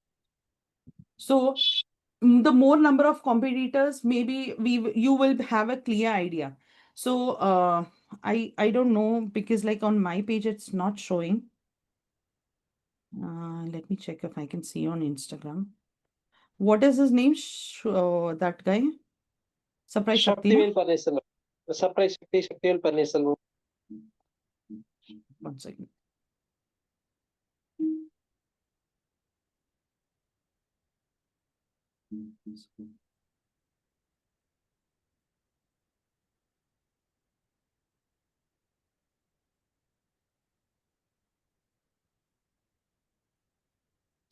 So the more number of competitors, maybe you will have a clear idea. So I don't know, because like on my page it's not showing. Let me check if I can see on Instagram. What is his name? That guy? Surprise Shakti, na? Shaktivel Paneerselvam. Surprise Shaktivel Paneerselvam. One second.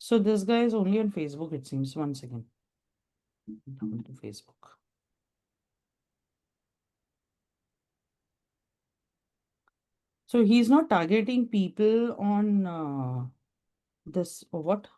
So this guy is only on Facebook, it seems. One second. Down to Facebook. So he's not targeting people on this or what?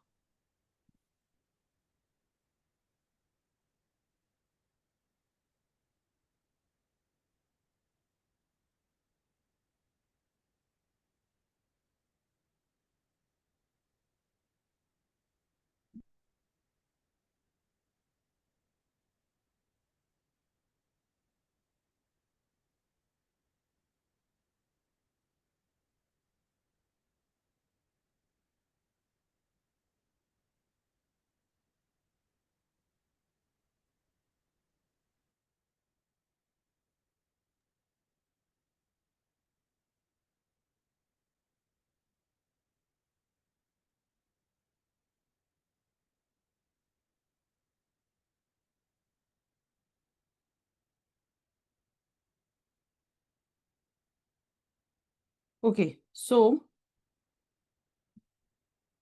Okay, so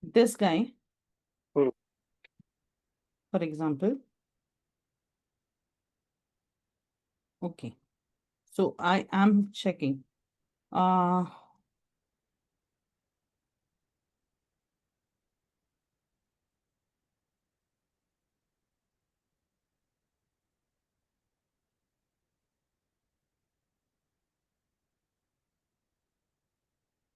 this guy, Hmm. for example, okay. So I am checking. Uh,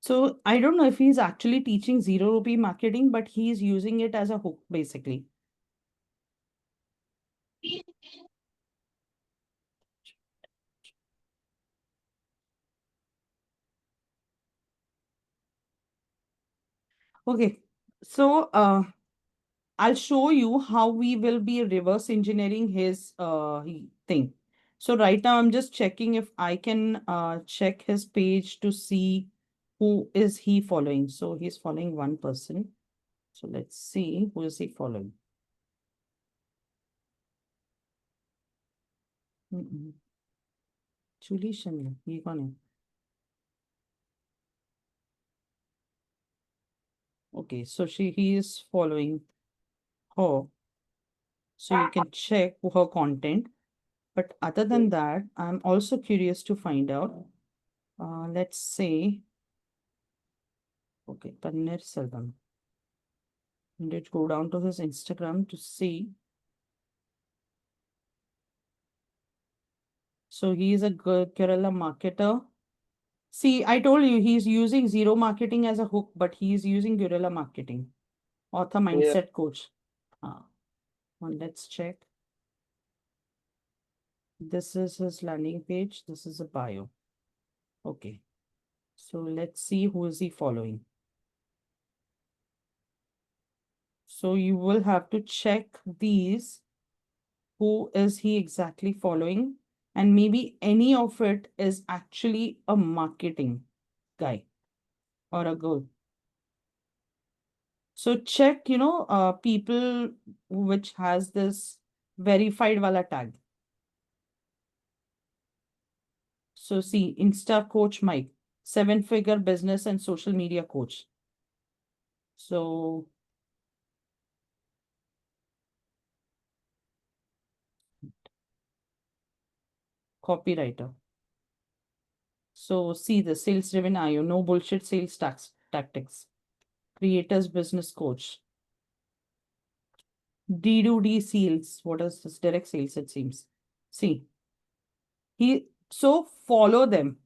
so I don't know if he's actually teaching zero rupee marketing, but he's using it as a hook, basically. Okay, so I'll show you how we will be reverse engineering his thing. So right now I'm just checking if I can check his page to see who is he following. So he's following one person. So let's see who is he following. Julie Shamil, ye kaun hai? Okay, so he is following her. So you can check her content. But other than that, I'm also curious to find out. Let's say, okay, Paneer Selvam. Let's go down to his Instagram to see. So he is a Kerala marketer. See, I told you he's using zero marketing as a hook, but he's using guerrilla marketing. Author Yeah. mindset coach. Well, let's check. This is his landing page. This is a bio. Okay. So let's see who is he following. So you will have to check these. Who is he exactly following? And maybe any of it is actually a marketing guy or a girl. So check, people which has this verified wala tag. So see, Insta coach Mike, 7-figure business and social media coach. So copywriter. So see the sales driven IO, no bullshit sales tactics. Creators business coach. D2D sales. What is this? Direct sales, it seems. See, so follow them.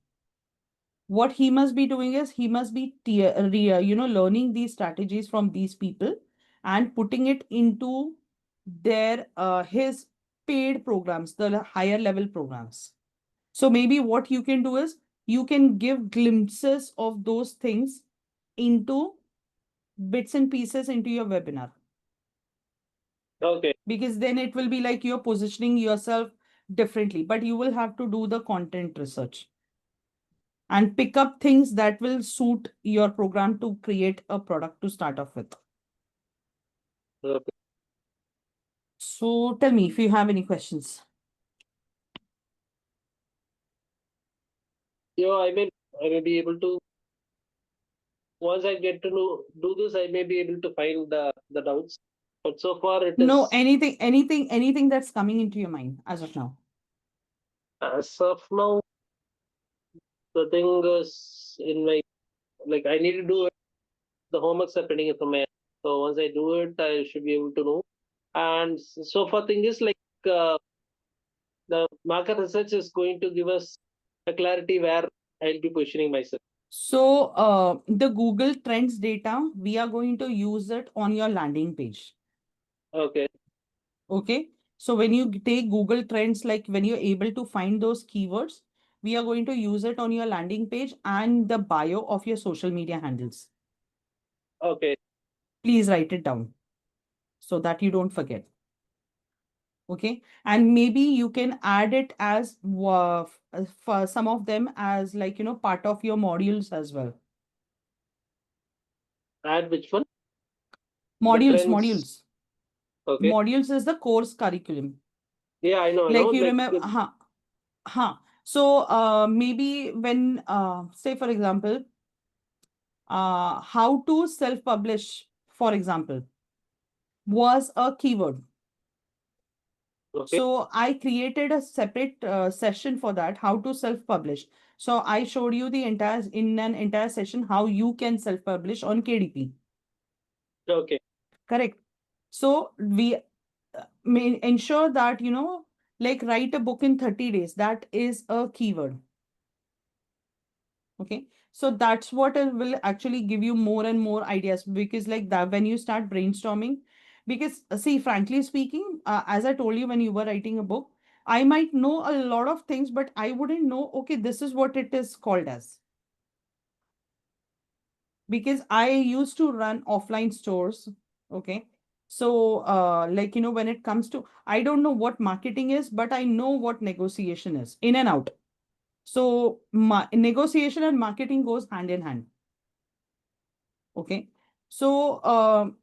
What he must be doing is he must be learning these strategies from these people and putting it into their his paid programs, the higher level programs. So maybe what you can do is you can give glimpses of those things into bits and pieces into your webinar, Okay. because then it will be like you're positioning yourself differently, but you will have to do the content research and pick up things that will suit your program to create a product to start off with. Okay. So tell me if you have any questions. Yeah, I may be able to, once I get to know do this, I may be able to find the doubts. But so far it No, is, anything that's coming into your mind as of now. as of now, the thing is in my, like, I need to do it. The homeworks are pending from my end. So once I do it, I should be able to know. And so far thing is like, the market research is going to give us a clarity where I'll be positioning myself. So the Google Trends data, we are going to use it on your landing page. Okay. Okay. So when you take Google Trends, like when you're able to find those keywords, we are going to use it on your landing page and the bio of your social media handles. Okay. Please write it down so that you don't forget. Okay. And maybe you can add it as for some of them as like, part of your modules as well. Add which one? The Modules, trends. modules. Okay. Modules is the course curriculum. Yeah, I know. I know. Like you Like, remember, So maybe when, say for example, how to self-publish, for example, was a keyword. okay. So I created a separate session for that, how to self-publish. So I showed you in an entire session how you can self-publish on KDP. Okay. Correct. So we may ensure that, like write a book in 30 days. That is a keyword. Okay. So that's what it will actually give you more and more ideas, because like that when you start brainstorming, because see, frankly speaking, as I told you when you were writing a book, I might know a lot of things, but I wouldn't know, okay, this is what it is called as. Because I used to run offline stores. Okay. So like, when it comes to, I don't know what marketing is, but I know what negotiation is in and out. So negotiation and marketing goes hand in hand. Okay. So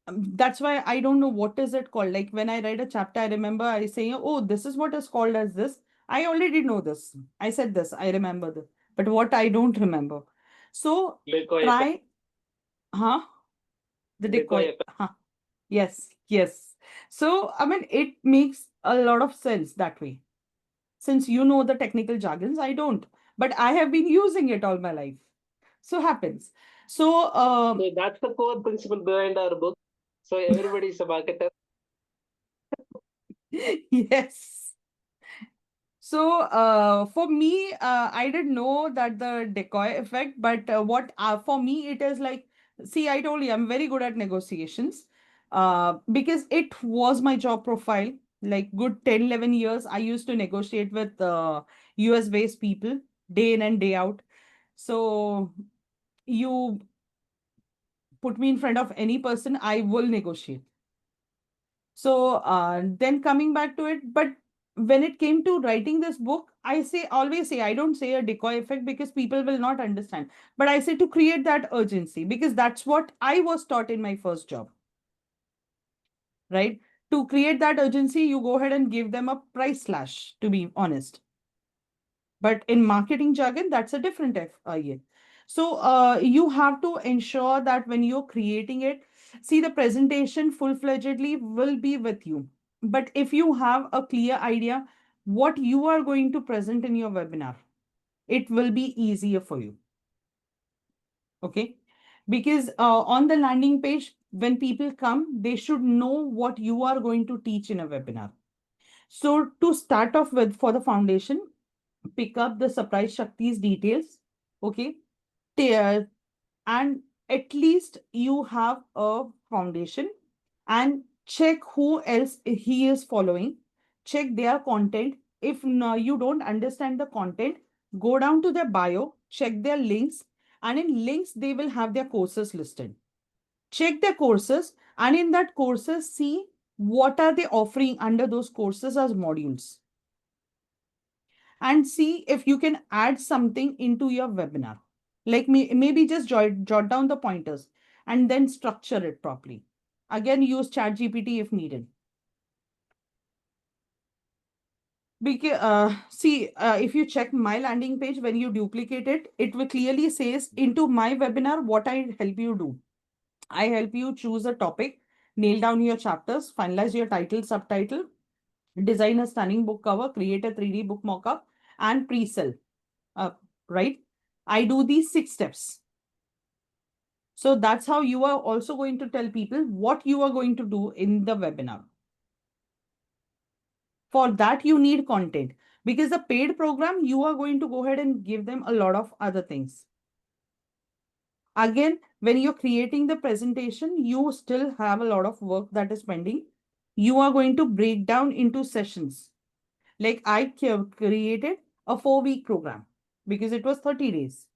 that's why I don't know what is it called. Like when I read a chapter, I remember I saying, oh, this is what is called as this. I already know this. I said this. I remember this. But what I don't remember. So Bitcoin effect. try, huh? The Bitcoin decoy. effect. Huh. Yes, yes. So I mean, it makes a lot of sense that way. Since you know the technical jargons, I don't. But I have been using it all my life. So happens. So So that's the core principle behind our book. So everybody is a marketer. yes. For me, I didn't know that the decoy effect, but what for me it is like, see, I told you I'm very good at negotiations, because it was my job profile. Like good 10, 11 years, I used to negotiate with US based people day in and day out. So you put me in front of any person, I will negotiate. So then coming back to it, but when it came to writing this book, I say always say I don't say a decoy effect because people will not understand. But I say to create that urgency because that's what I was taught in my first job, right? To create that urgency, you go ahead and give them a price slash, to be honest. But in marketing jargon, that's a different FIA. So you have to ensure that when you're creating it, see the presentation full-fledgedly will be with you. But if you have a clear idea what you are going to present in your webinar, it will be easier for you. Okay. Because on the landing page, when people come, they should know what you are going to teach in a webinar. So to start off with, for the foundation, pick up the surprise Shakti's details. Okay. There, and at least you have a foundation and check who else he is following. Check their content. If no, you don't understand the content, go down to their bio, check their links, and in links, they will have their courses listed. Check their courses, and in that courses, see what are they offering under those courses as modules, and see if you can add something into your webinar. Like maybe just jot down the pointers and then structure it properly. Again, use ChatGPT if needed. Because see, if you check my landing page, when you duplicate it, it will clearly says into my webinar what I help you do. I help you choose a topic, nail down your chapters, finalize your title, subtitle, design a stunning book cover, create a 3D book mockup, and pre-sell. Right? I do these 6 steps. So that's how you are also going to tell people what you are going to do in the webinar. For that, you need content because the paid program, you are going to go ahead and give them a lot of other things. Again, when you're creating the presentation, you still have a lot of work that is pending. You are going to break down into sessions. Like I created a 4-week program because it was 30 days.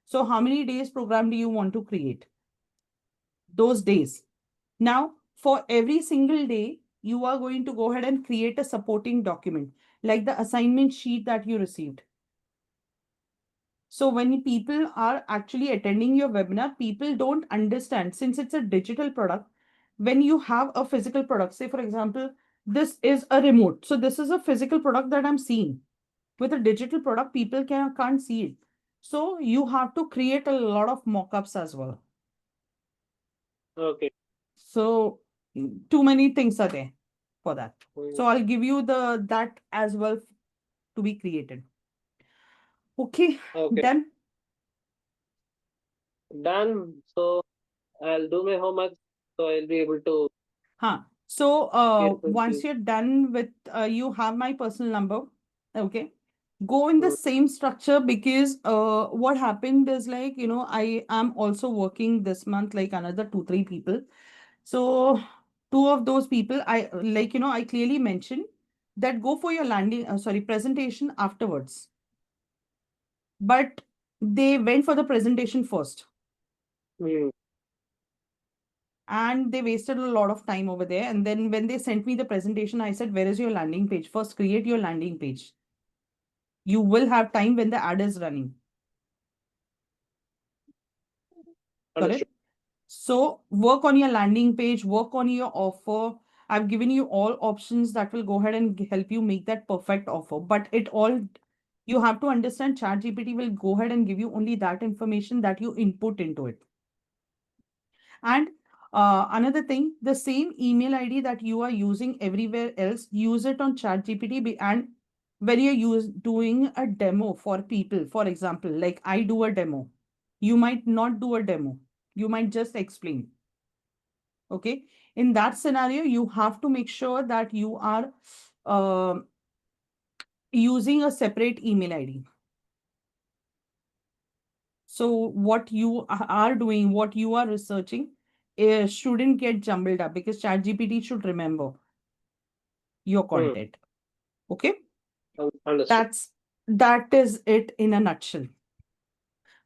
So how many days program do you want to create? Those days. Now, for every single day, you are going to go ahead and create a supporting document, like the assignment sheet that you received. So when people are actually attending your webinar, people don't understand since it's a digital product. When you have a physical product, say for example, this is a remote. So this is a physical product that I'm seeing. With a digital product, people can't see it. So you have to create a lot of mock-ups as well. Okay. So too many things are there for that. Mm. So I'll give you that as well to be created. Okay, Okay. done. Done. So I'll do my homework. So I'll be able to Huh. So get with once you. you're done with, you have my personal number. Okay. Go in the Mm. same structure because what happened is like, I am also working this month, like another 2, 3 people. So two of those people, I like, I clearly mentioned that go for your presentation afterwards. But they went for the presentation first Mm. and they wasted a lot of time over there. And then when they sent me the presentation, I said, where is your landing page? First, create your landing page. You will have time when the ad is running. Understood. Correct? So work on your landing page, work on your offer. I've given you all options that will go ahead and help you make that perfect offer. But you have to understand ChatGPT will go ahead and give you only that information that you input into it. And another thing, the same email ID that you are using everywhere else, use it on ChatGPT. And when you're doing a demo for people, for example, like I do a demo, you might not do a demo. You might just explain. Okay. In that scenario, you have to make sure that you are uh, using a separate email ID. So what you are doing, what you are researching, shouldn't get jumbled up because ChatGPT should remember your Hmm. content. Okay, Understood. that is it in a nutshell.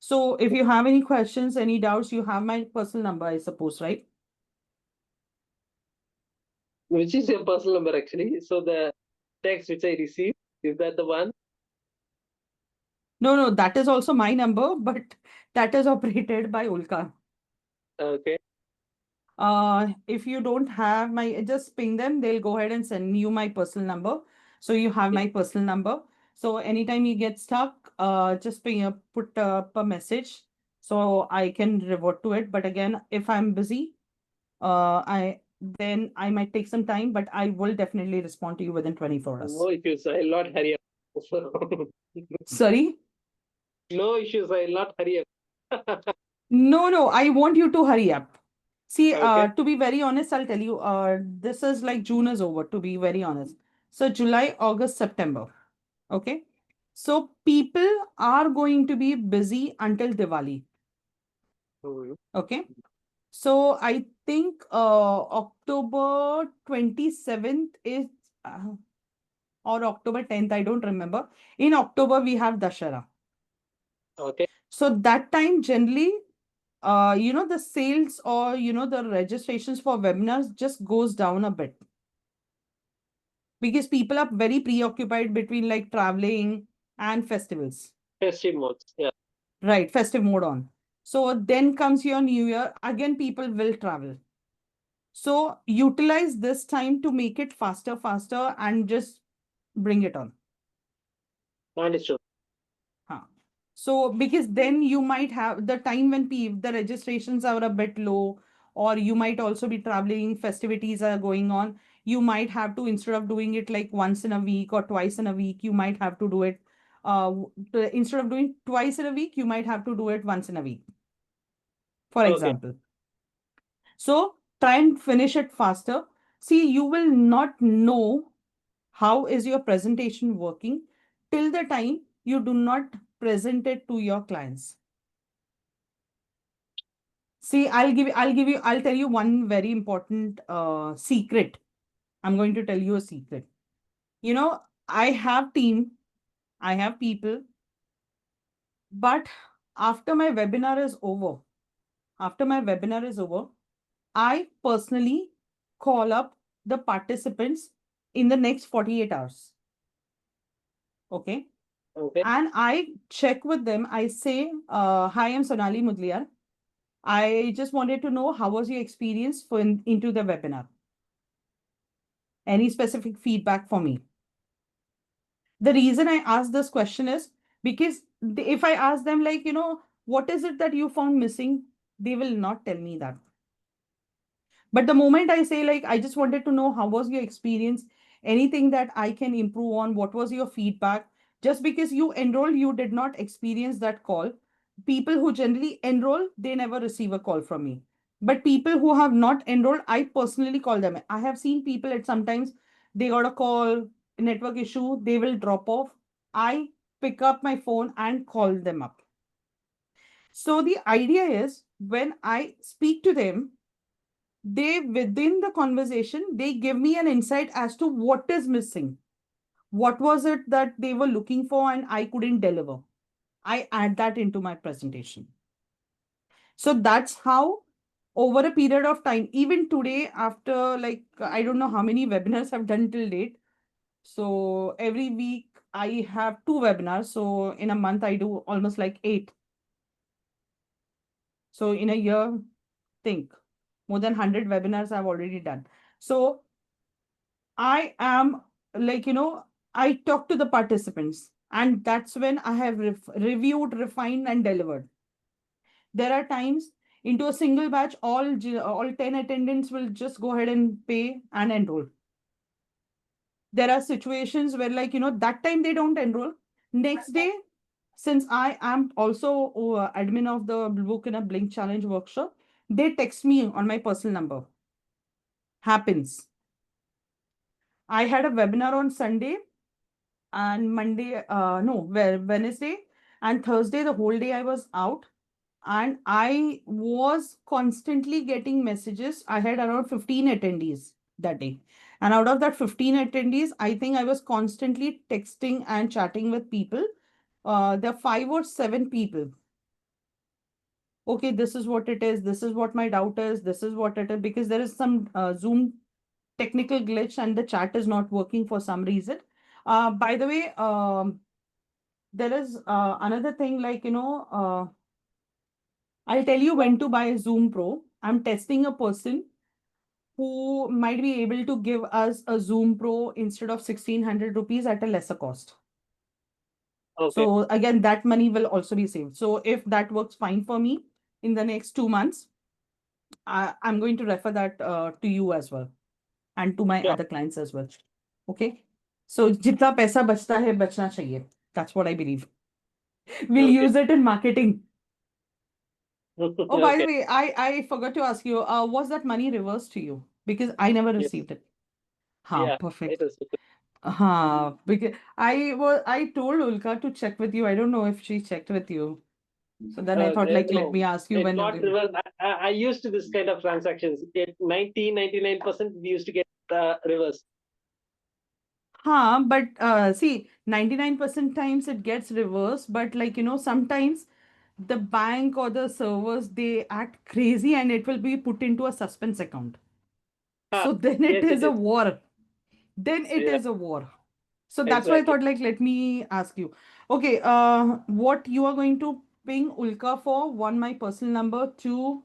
So if you have any questions, any doubts, you have my personal number, I suppose, right? Which is your personal number actually? So the text which I received, is that the one? No, no, that is also my number, but that is operated by Ulka. Okay. If you don't have my, just ping them, they'll go ahead and send you my personal number. So you have Yeah. my personal number. So anytime you get stuck, just ping up, put up a message so I can revert to it. But again, if I'm busy, I then I might take some time, but I will definitely respond to you within 24 hours. No issues. I'll not hurry up. Sorry? No issues. I'll not hurry up. No, no, I want you to hurry up. See, Okay. to be very honest, I'll tell you, this is like June is over, to be very honest. So July, August, September. Okay. So people are going to be busy until Diwali. Mhm. Okay. So I think October 27th is uh, or October 10th, I don't remember. In October, we have Dashara. Okay. So that time, generally, the sales or, the registrations for webinars just goes down a bit because people are very preoccupied between like traveling and festivals. Festive modes. Yeah. Right, festive mode on. So then comes your new year. Again, people will travel. So utilize this time to make it faster, faster, and just bring it on. Understood. Huh. So because then you might have the time when the registrations are a bit low, or you might also be traveling, festivities are going on. You might have to, instead of doing it like once in a week or twice in a week, you might have to do it. Instead of doing twice in a week, you might have to do it once in a week, for Okay. example. So try and finish it faster. See, you will not know how is your presentation working till the time you do not present it to your clients. See, I'll tell you one very important secret. I'm going to tell you a secret. You know, I have team, I have people, but after my webinar is over, after my webinar is over, I personally call up the participants in the next 48 hours. Okay. Okay. And I check with them. I say, hi, I'm Sonali Mudliar. I just wanted to know how was your experience into the webinar? Any specific feedback for me? The reason I ask this question is because if I ask them, like, what is it that you found missing? They will not tell me that. But the moment I say, like, I just wanted to know how was your experience, anything that I can improve on, what was your feedback? Just because you enroll, you did not experience that call. People who generally enroll, they never receive a call from me. But people who have not enrolled, I personally call them. I have seen people at sometimes they got a call, network issue, they will drop off. I pick up my phone and call them up. So the idea is when I speak to them, they within the conversation they give me an insight as to what is missing, what was it that they were looking for and I couldn't deliver. I add that into my presentation. So that's how, over a period of time, even today, after like I don't know how many webinars I've done till date. So every week I have two webinars, so in a month I do almost like eight. So in a year, think more than 100 webinars I've already done. So I am like, I talk to the participants, and that's when I have reviewed, refined, and delivered. There are times into a single batch, all 10 attendants will just go ahead and pay and enroll. There are situations where, like, that time they don't enroll. Next day, since I am also admin of the Book in a Blink Challenge workshop, they text me on my personal number. Happens. I had a webinar on Sunday. and Monday, no, Wednesday and Thursday, the whole day I was out, and I was constantly getting messages. I had around 15 attendees that day. And out of that 15 attendees, I think I was constantly texting and chatting with people. There are 5 or 7 people. Okay, this is what it is. This is what my doubt is. This is what it is. Because there is some Zoom technical glitch and the chat is not working for some reason. By the way, there is another thing like, I'll tell you when to buy Zoom Pro. I'm testing a person who might be able to give us a Zoom Pro instead of 1600 rupees at a lesser cost. Okay. So again, that money will also be saved. So if that works fine for me in the next 2 months, I'm going to refer that to you as well and to my Sure. other clients as well. Okay. So जितना पैसा बचता है बचना चाहिए. That's what I believe. We'll Okay. use it in marketing. Oh, by the Okay. way, I forgot to ask you, was that money reversed to you? Because I never Yes. received it. Ha, Yeah. It perfect. is. Because I told Ulka to check with you. I don't know if she checked with you. So then I thought like let No, me ask you it when you're got going. reversed. I used to this kind of transactions. It 99% we used to get reversed. But see, 99% times it gets reversed, but like sometimes the bank or the servers they act crazy and it will be put into a suspense account. Ah, So then it yes, it is a is. war. Then it Yeah, is a war. So that's why I exactly. thought like let me ask you. Okay, what you are going to ping Ulka for? One, my personal number. Two,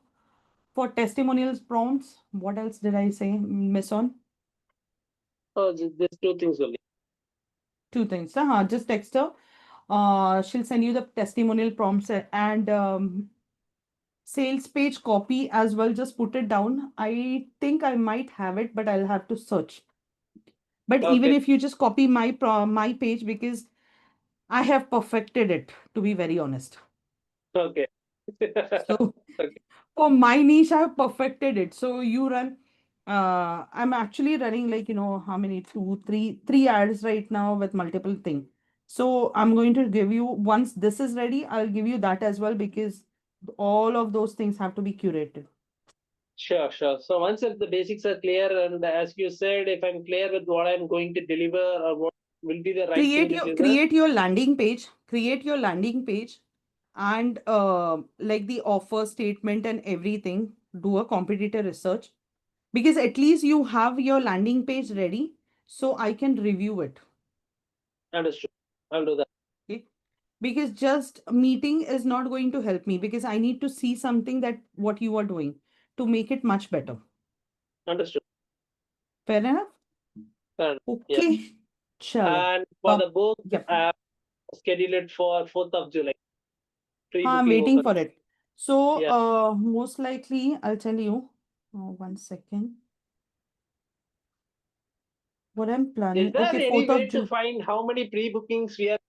for testimonials prompts. What else did I say? Miss on? Oh, these two things only. Two things. Just text her. She'll send you the testimonial prompts and sales page copy as well. Just put it down. I think I might have it, but I'll have to search. But even Okay. if you just copy my page, because I have perfected it, to be very honest. Okay. So Okay. for my niche, I have perfected it. So you run. I'm actually running like how many, two, three ads right now with multiple thing. So I'm going to give you once this is ready, I'll give you that as well because all of those things have to be curated. Sure, sure. So once if the basics are clear, and as you said, if I'm clear with what I'm going to deliver or what will be the right thing Create to your deliver, create your landing page. Create your landing page and like the offer statement and everything. Do a competitor research because at least you have your landing page ready so I can review it. understood. I'll do that. Okay. Because just meeting is not going to help me because I need to see something that what you are doing to make it much better. Understood. Fair enough? And yeah. Okay. Chalo. And for Uh, the book, yep. schedule it for 4th of July. I'm Pre-booking waiting open. for it. So, Yeah. most likely, I'll tell you. 1 second. What I'm Is planning. there Okay, any 4th of way to June. find how many pre-bookings we have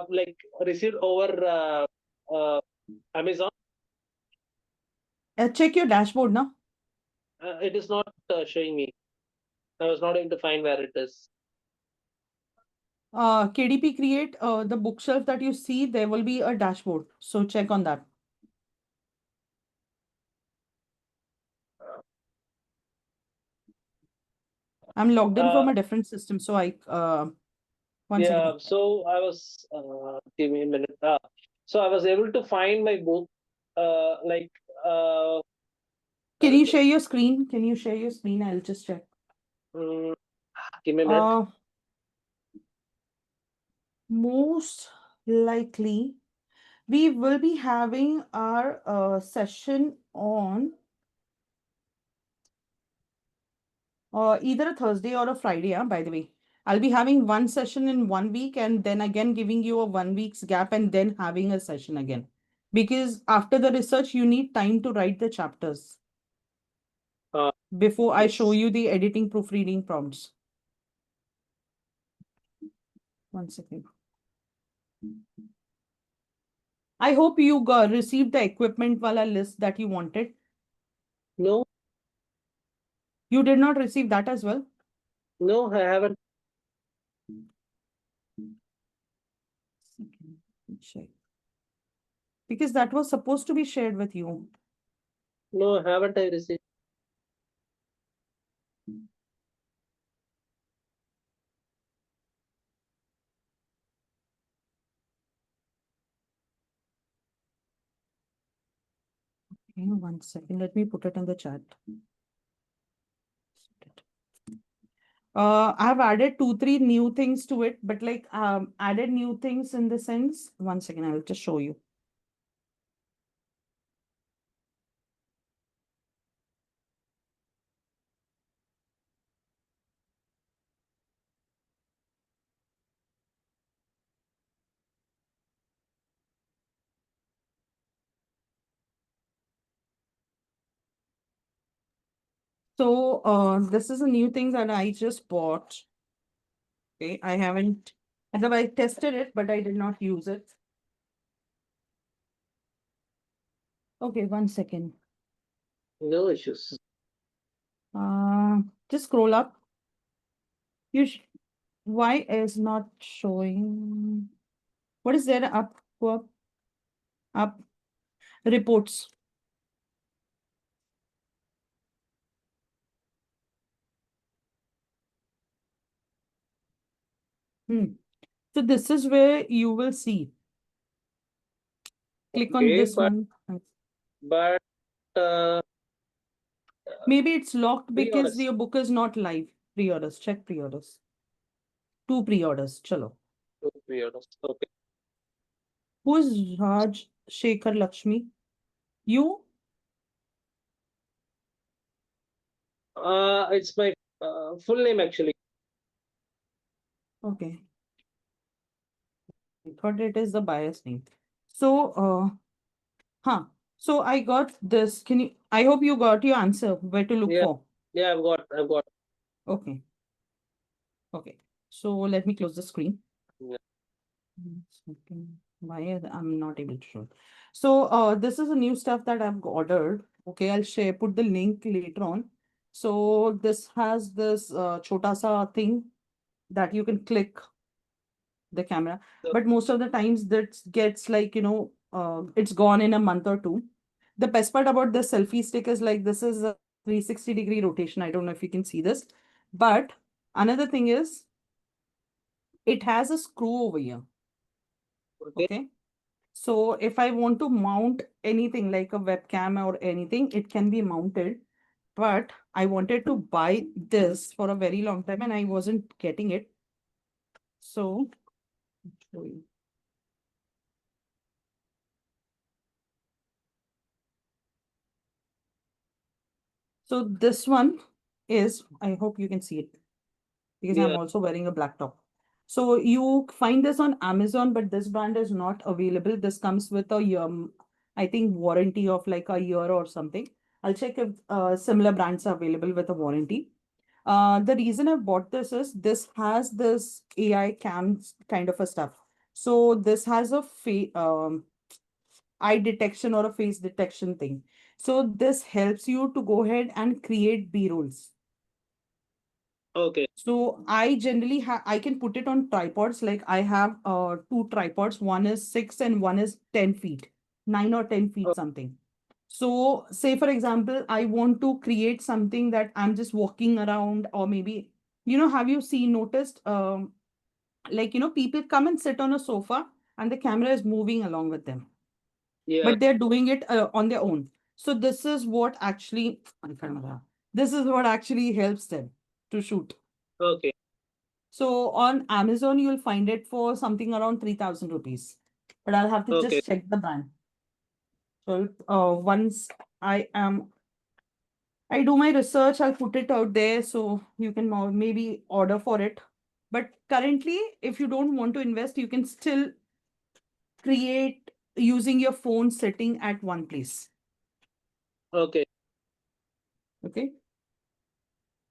like received over Amazon? Check your dashboard now. It is not showing me. I was not able to find where it is. KDP create the bookshelf that you see, there will be a dashboard. So check on that. I'm logged in Uh, from a different system. So once yeah. again. So I was. Give me a minute. So I was able to find my book. Like Can where you is it? share your screen? Can you share your screen? I'll just check. Mm, give me a minute. Uh, Most likely, we will be having our session on either a Thursday or a Friday, by the way. I'll be having one session in 1 week and then again giving you a 1 week's gap and then having a session again. Because after the research, you need time to write the chapters Uh, before I show yes. you the editing proofreading prompts. 1 second. I hope you received the equipment wala list that you wanted. No. You did not receive that as well. No, I haven't. Check. Because that was supposed to be shared with you. No, haven't I received? Okay, 1 second. Let me put it in the chat. I've added 2, 3 new things to it, but like added new things in the sense. 1 second, I'll just show you. So this is a new thing that I just bought. Okay, I haven't, I tested it, but I did not use it. Okay, 1 second. No issues. Just scroll up. You why is not showing? What is there up? Go up. Up. Reports. So this is where you will see. Click on Okay, this one. but Maybe it's locked because pre-orders. your book is not live. Pre-orders. Check pre-orders. 2 pre-orders. Chalo. Pre-orders. Okay. Who is Raj Shekhar Lakshmi? You? It's my full name actually. Okay. I thought it is the buyer's name. So, So I got this. I hope you got your answer where to look Yeah, for. yeah, I've got. Okay. Okay. So let me close the screen. Yeah. Second. I'm not able to show. So this is a new stuff that I've ordered. Okay, I'll put the link later on. So this has this chota sa thing that you can click the camera, So, but most of the times that gets like, it's gone in a month or two. The best part about the selfie stick is like this is a 360-degree rotation. I don't know if you can see this, but another thing is it has a screw over here. okay, Okay. So if I want to mount anything like a webcam or anything, it can be mounted. But I wanted to buy this for a very long time and I wasn't getting it. So I'll show you. So this one is, I hope you can see it because I'm yeah, also wearing a black top. So you find this on Amazon, but this brand is not available. This comes with a year, I think warranty of like a year or something. I'll check if similar brands are available with a warranty. The reason I bought this is this has this AI cams kind of a stuff. So this has a eye detection or a face detection thing. So this helps you to go ahead and create B-rolls. okay, So I generally I can put it on tripods. Like I have 2 tripods. One is 6 and one is 10 feet, 9 or 10 feet oh, something. So say for example, I want to create something that I'm just walking around, or maybe, have you noticed like, people come and sit on a sofa and the camera is moving along with them, yeah, but they're doing it on their own. So this is what actually helps them to shoot. okay, So on Amazon, you'll find it for something around 3,000 rupees. But I'll have to okay, just check the brand. So once I do my research, I'll put it out there so you can maybe order for it. But currently, if you don't want to invest, you can still create using your phone sitting at one place. okay. Okay.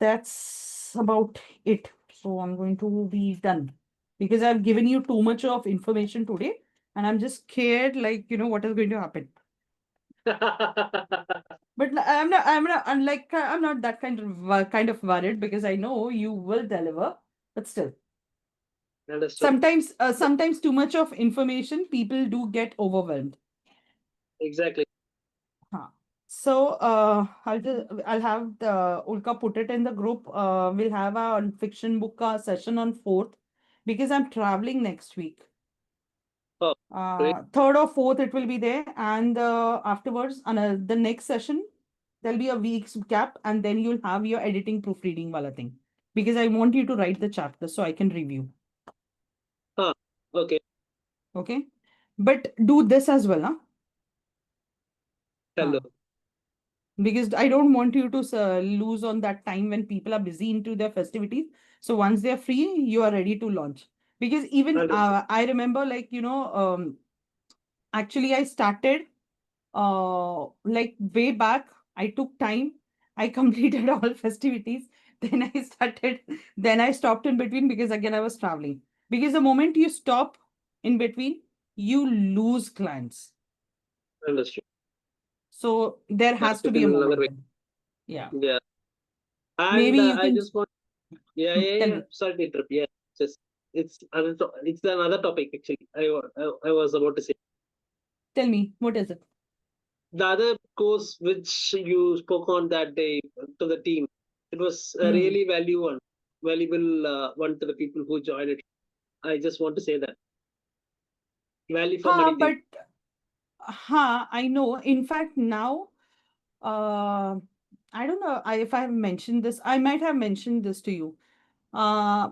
That's about it. So I'm going to be done because I've given you too much of information today and I'm just scared, like, what is going to happen. But I'm not that kind of worried because I know you will deliver, but still. Understood. Sometimes too much of information, people do get overwhelmed. Exactly. Huh. So I'll have the Ulka put it in the group. We'll have a fiction book session on 4th because I'm traveling next week. Oh, great. 3rd or 4th it will be there, and afterwards the next session there'll be a week's gap, and then you'll have your editing proofreading wala thing because I want you to write the chapter so I can review. Huh. Okay. Okay, but do this as well, huh? Hello. Huh. Because I don't want you to lose on that time when people are busy into their festivities. So once they're free, you are ready to launch. Because even Understood. I remember, like, actually, I started like way back. I took time, I completed all festivities. Then I started, then I stopped in between because again I was traveling. Because the moment you stop in between, you lose clients. Understood. So there Have has to to be a fill in another way. momentum. Yeah. Yeah. And Maybe you I can just want. Yeah, yeah, tell yeah. me. Sorry to interrupt. Yeah. Just it's another topic actually. I was about to say. Tell me, what is it? The other course which you spoke on that day to the team, it was a Hmm. really valuable one to the people who joined it. I just want to say that value for money thing. But I know. In fact, now, uh, I don't know if I've mentioned this. I might have mentioned this to you. Uh,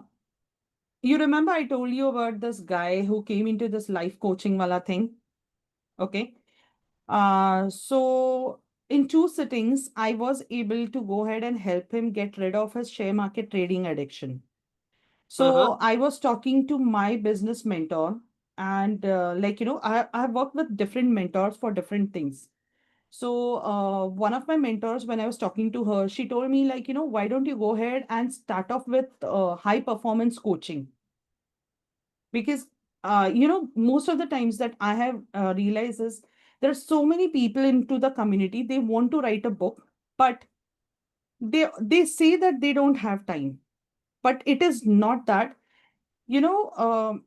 you remember I told you about this guy who came into this life coaching wala thing? Okay. So in 2 sittings, I was able to go ahead and help him get rid of his share market trading addiction. Uh huh. So I was talking to my business mentor, and I've worked with different mentors for different things. So one of my mentors, when I was talking to her, she told me, like, why don't you go ahead and start off with high performance coaching? Because most of the times that I have realized is there are so many people into the community, they want to write a book, but they say that they don't have time. But it is not that. You know,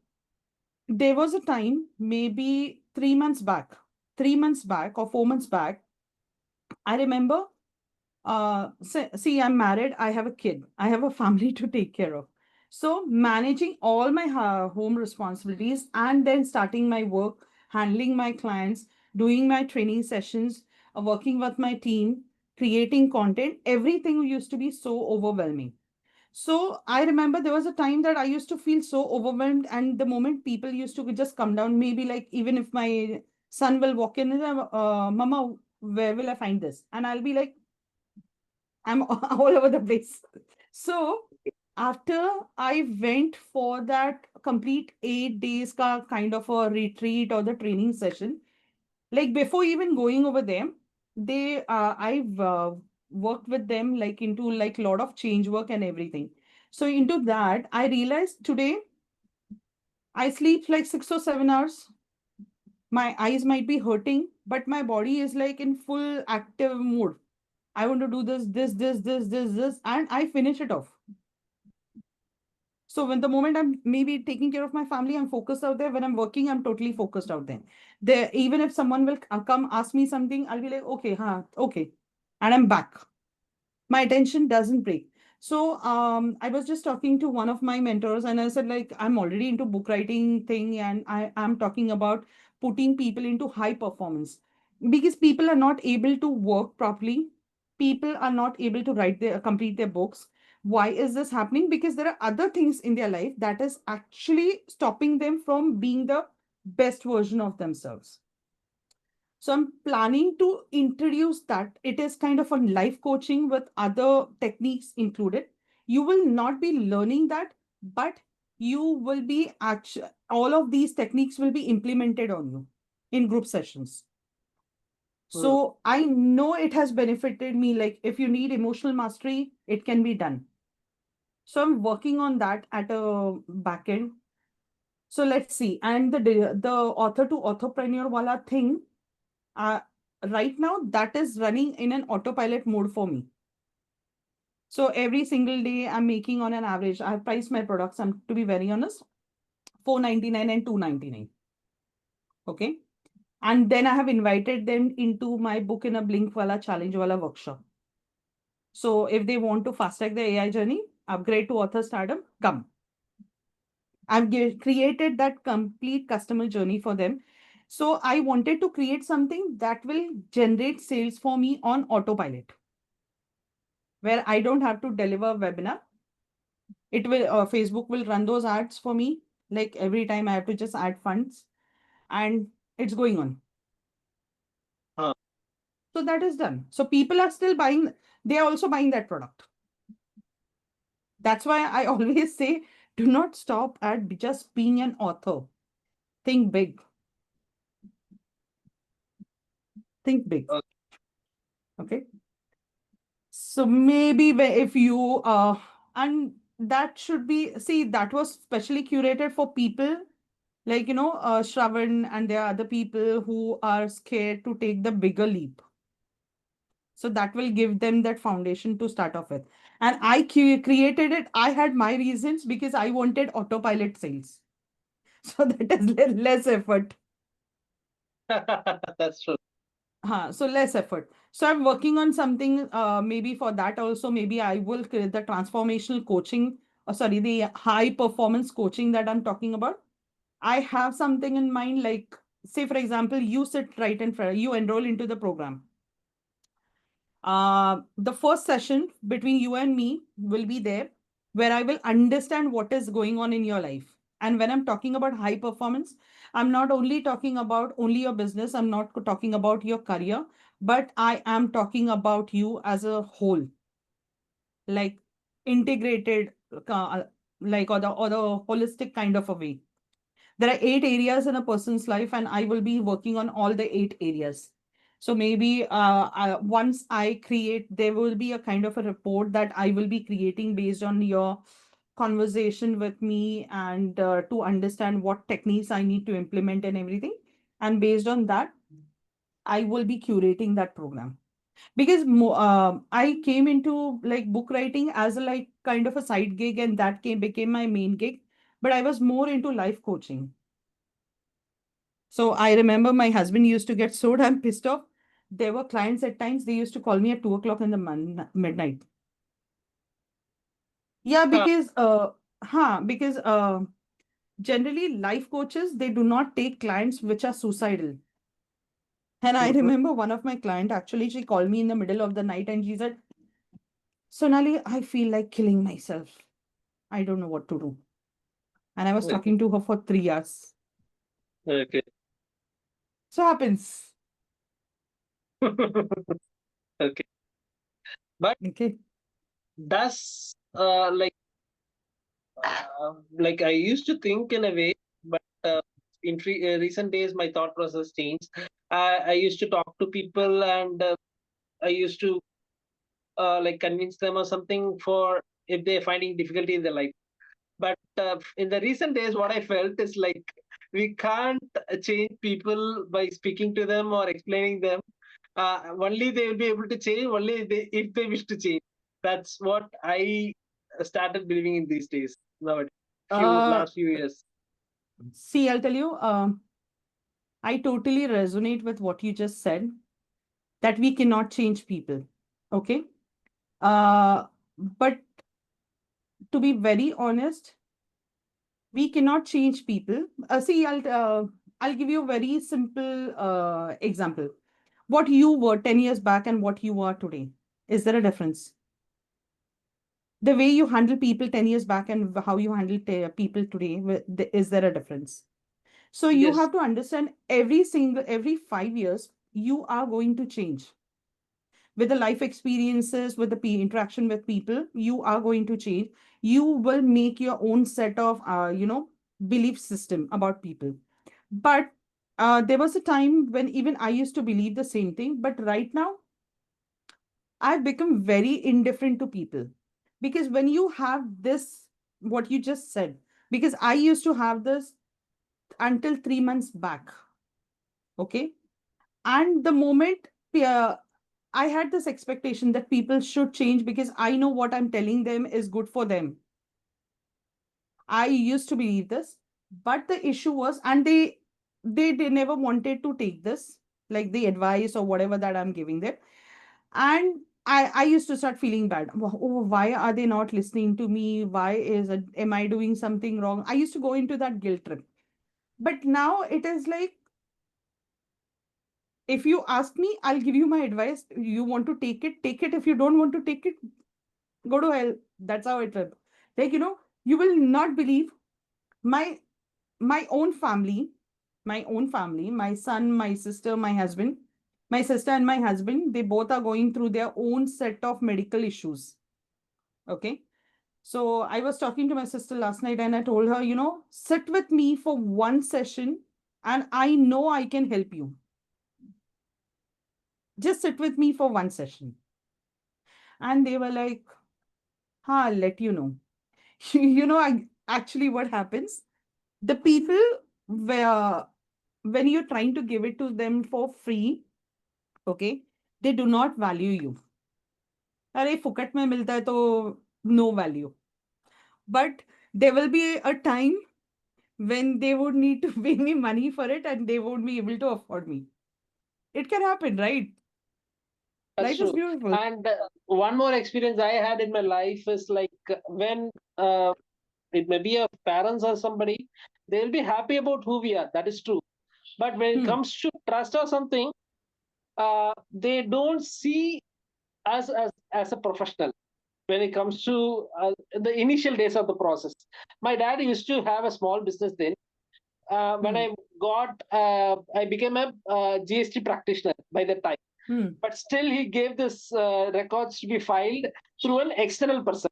there was a time, maybe 3 months back or 4 months back, I remember, see, I'm married, I have a kid, I have a family to take care of. So managing all my home responsibilities and then starting my work, handling my clients, doing my training sessions, working with my team, creating content, everything used to be so overwhelming. So I remember there was a time that I used to feel so overwhelmed, and the moment people used to just come down, maybe like even if my son will walk in, and Mama, where will I find this? And I'll be like, I'm all over the place. So after I went for that complete 8 days kind of a retreat or the training session, like before even going over there, I've worked with them like into like lot of change work and everything. So into that, I realized today I sleep like 6 or 7 hours. My eyes might be hurting, but my body is like in full active mode. I want to do this, and I finish it off. So when the moment I'm maybe taking care of my family, I'm focused out there. When I'm working, I'm totally focused out there. There, even if someone will come ask me something, I'll be like, okay, huh, okay, and I'm back. My attention doesn't break. So I was just talking to one of my mentors, and I said, like, I'm already into book writing thing, and I am talking about putting people into high performance because people are not able to work properly. People are not able to write their complete their books. Why is this happening? Because there are other things in their life that is actually stopping them from being the best version of themselves. So I'm planning to introduce that. It is kind of a life coaching with other techniques included. You will not be learning that, but you will be actually, all of these techniques will be implemented on you in group sessions. Hmm. So I know it has benefited me. Like if you need emotional mastery, it can be done. So I'm working on that at a back end. So let's see. And the author to authorpreneur wala thing, uh, right now that is running in an autopilot mode for me. So every single day I'm making on an average. I've priced my products, I'm to be very honest. 499 and 299. Okay. And then I have invited them into my book in a blink wala challenge wala workshop. So if they want to fast track their AI journey, upgrade to author stardom, come. I've created that complete customer journey for them. So I wanted to create something that will generate sales for me on autopilot, where I don't have to deliver a webinar. It will Facebook will run those ads for me. Like every time I have to just add funds, and it's going on. Huh. So that is done. So people are still buying. They are also buying that product. That's why I always say, do not stop at just being an author. Think big. Think big. Okay. Okay. So maybe if you and that should be, see, that was specially curated for people like Shravan, and there are other people who are scared to take the bigger leap. So that will give them that foundation to start off with. And I created it. I had my reasons because I wanted autopilot sales. So that is less effort. That's true. So less effort. So I'm working on something maybe for that also. Maybe I will create the transformational coaching, or sorry, the high performance coaching that I'm talking about. I have something in mind, like, say, for example, you sit right in front, you enroll into the program. The first session between you and me will be there, where I will understand what is going on in your life. And when I'm talking about high performance, I'm not only talking about only your business, I'm not talking about your career, but I am talking about you as a whole, like integrated, like or the holistic kind of a way. There are 8 areas in a person's life, and I will be working on all the 8 areas. So maybe once I create, there will be a kind of a report that I will be creating based on your conversation with me, and to understand what techniques I need to implement and everything. And based on that, I will be curating that program. Because I came into like book writing as a like kind of a side gig, and that became my main gig. But I was more into life coaching. So I remember my husband used to get so damn pissed off. There were clients at times, they used to call me at 2 o'clock in the midnight. Yeah, Huh. because generally life coaches, they do not take clients which are suicidal. And I Mhm. remember one of my client, actually, she called me in the middle of the night and she said, Sonali, I feel like killing myself. I don't know what to do. And I was Okay. talking to her for 3 hours. Okay. So happens. Okay. But Okay. does like I used to think in a way, but in recent days my thought process changed. I used to talk to people, and I used to like convince them or something for if they're finding difficulty in their life. But in the recent days, what I felt is like we can't change people by speaking to them or explaining them. Only they will be able to change only if they wish to change. That's what I started believing in these days. Nowadays, Uh, last few years. See, I'll tell you, I totally resonate with what you just said, that we cannot change people. Okay. But to be very honest, we cannot change people. I'll give you a very simple example. What you were 10 years back and what you are today. Is there a difference? The way you handle people 10 years back and how you handle people today, is there a difference? So you Yes, have to understand, every 5 years, you are going to change. With the life experiences, with the interaction with people, you are going to change. You will make your own set of belief system about people. But there was a time when even I used to believe the same thing, but right now I've become very indifferent to people. Because when you have this, what you just said, because I used to have this until 3 months back. Okay. And the moment I had this expectation that people should change because I know what I'm telling them is good for them. I used to believe this. But the issue was, and they never wanted to take this, like the advice or whatever that I'm giving them. And I used to start feeling bad. Oh, why are they not listening to me? Why is it, am I doing something wrong? I used to go into that guilt trip. But now it is like, if you ask me, I'll give you my advice. You want to take it, take it. If you don't want to take it, go to hell. That's how it is. Like, you will not believe my my own family, my son, my sister, my husband, my sister and my husband, they both are going through their own set of medical issues. Okay. So I was talking to my sister last night and I told her, sit with me for one session and I know I can help you. Just sit with me for one session. And they were like, I'll let you know. Actually what happens? The people where when you're trying to give it to them for free, okay, they do not value you. अरे फुकट में मिलता है तो no value. But there will be a time when they would need to pay me money for it and they won't be able to afford me. It can happen, right? That's Life is true. beautiful. And one more experience I had in my life is like when it may be a parents or somebody, they'll be happy about who we are. That is true. But when it Hmm. comes to trust or something, they don't see us as a professional when it comes to the initial days of the process. My dad used to have a small business then. When Hmm. I became a GST practitioner by that time. Hmm. But still, he gave this records to be filed through an external person.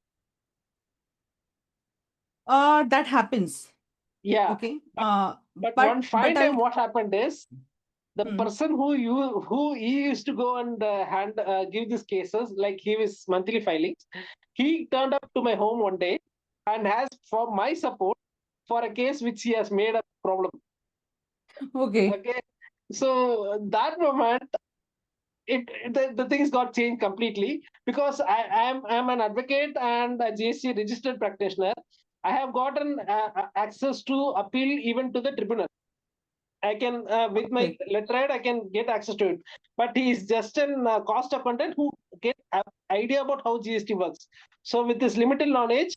That happens. Yeah. Okay. But, but But one but fine I'll. time, what happened is the Hmm. person who he used to go and give these cases, like he was monthly filings, he turned up to my home one day and asked for my support for a case which he has made a problem. Okay. Okay, so that moment the things got changed completely because I'm an advocate and a GST registered practitioner. I have gotten access to appeal even to the tribunal. I can, with my Okay. letterhead, I can get access to it. But he is just an cost accountant who get an idea about how GST works. So with this limited knowledge,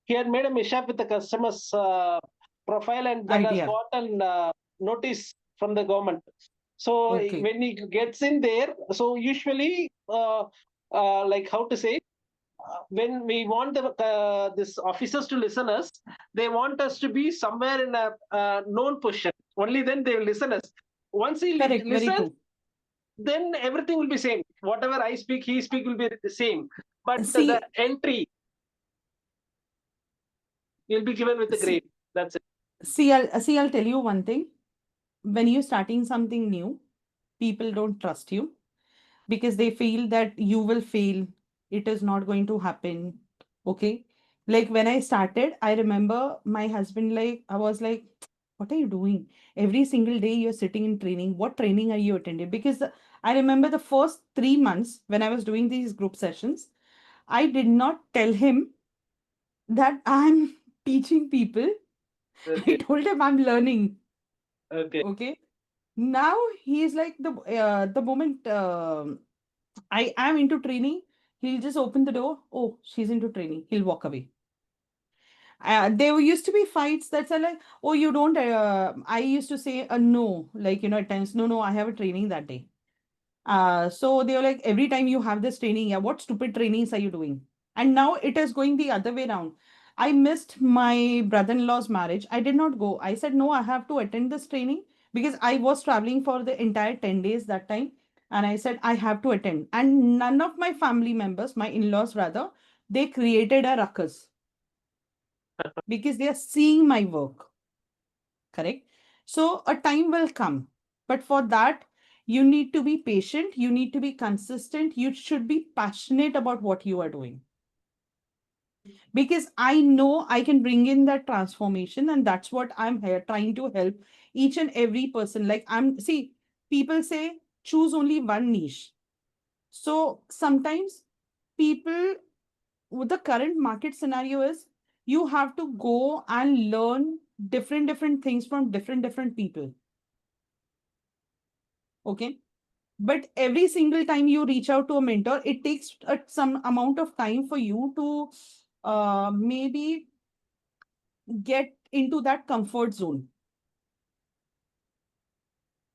he had made a mishap with the customer's profile, and that has Idea. got an notice from the government. So Okay. when he gets in there, so usually, like how to say, when we want this officers to listen us, they want us to be somewhere in a known position. Only then they will listen us. Once he Correct. Very listens, true. then everything will be same. Whatever I speak, he speak will be the same. But the See, entry will be given with the see, grade. That's it. I'll tell you one thing. When you're starting something new, people don't trust you because they feel that you will fail. It is not going to happen. Okay. Like when I started, I remember my husband, like, I was like, what are you doing? Every single day you're sitting in training. What training are you attending? Because I remember the first 3 months when I was doing these group sessions, I did not tell him that I'm teaching people. I Okay. told him I'm learning. Okay. Okay. Now he is like the moment I am into training, he'll just open the door. Oh, she's into training. He'll walk away. There used to be fights that's like, oh, you don't. I used to say no, like at times, no, I have a training that day. So they were like, every time you have this training, yeah, what stupid trainings are you doing? And now it is going the other way around. I missed my brother-in-law's marriage. I did not go. I said, no, I have to attend this training because I was traveling for the entire 10 days that time. And I said, I have to attend. And none of my family members, my in-laws rather, they created a ruckus because they are seeing my work. Correct? So a time will come. But for that, you need to be patient, you need to be consistent, you should be passionate about what you are doing. Because I know I can bring in that transformation, and that's what I'm here trying to help each and every person. Like, see, people say choose only one niche. So sometimes people, with the current market scenario is, you have to go and learn different things from different people. Okay. But every single time you reach out to a mentor, it takes some amount of time for you to maybe get into that comfort zone.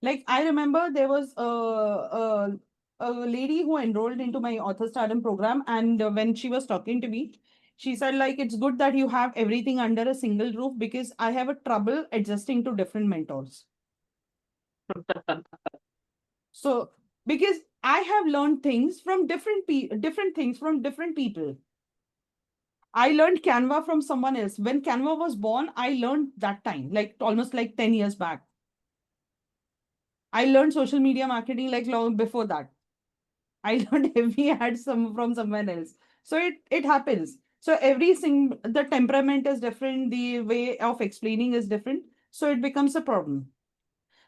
Like I remember there was a lady who enrolled into my author stardom program, and when she was talking to me, she said like it's good that you have everything under a single roof because I have a trouble adjusting to different mentors. So because I have learned things from different things from different people. I learned Canva from someone else. When Canva was born, I learned that time, like almost like 10 years back. I learned social media marketing like long before that. I learned every ad from someone else. So it happens. So the temperament is different, the way of explaining is different. So it becomes a problem.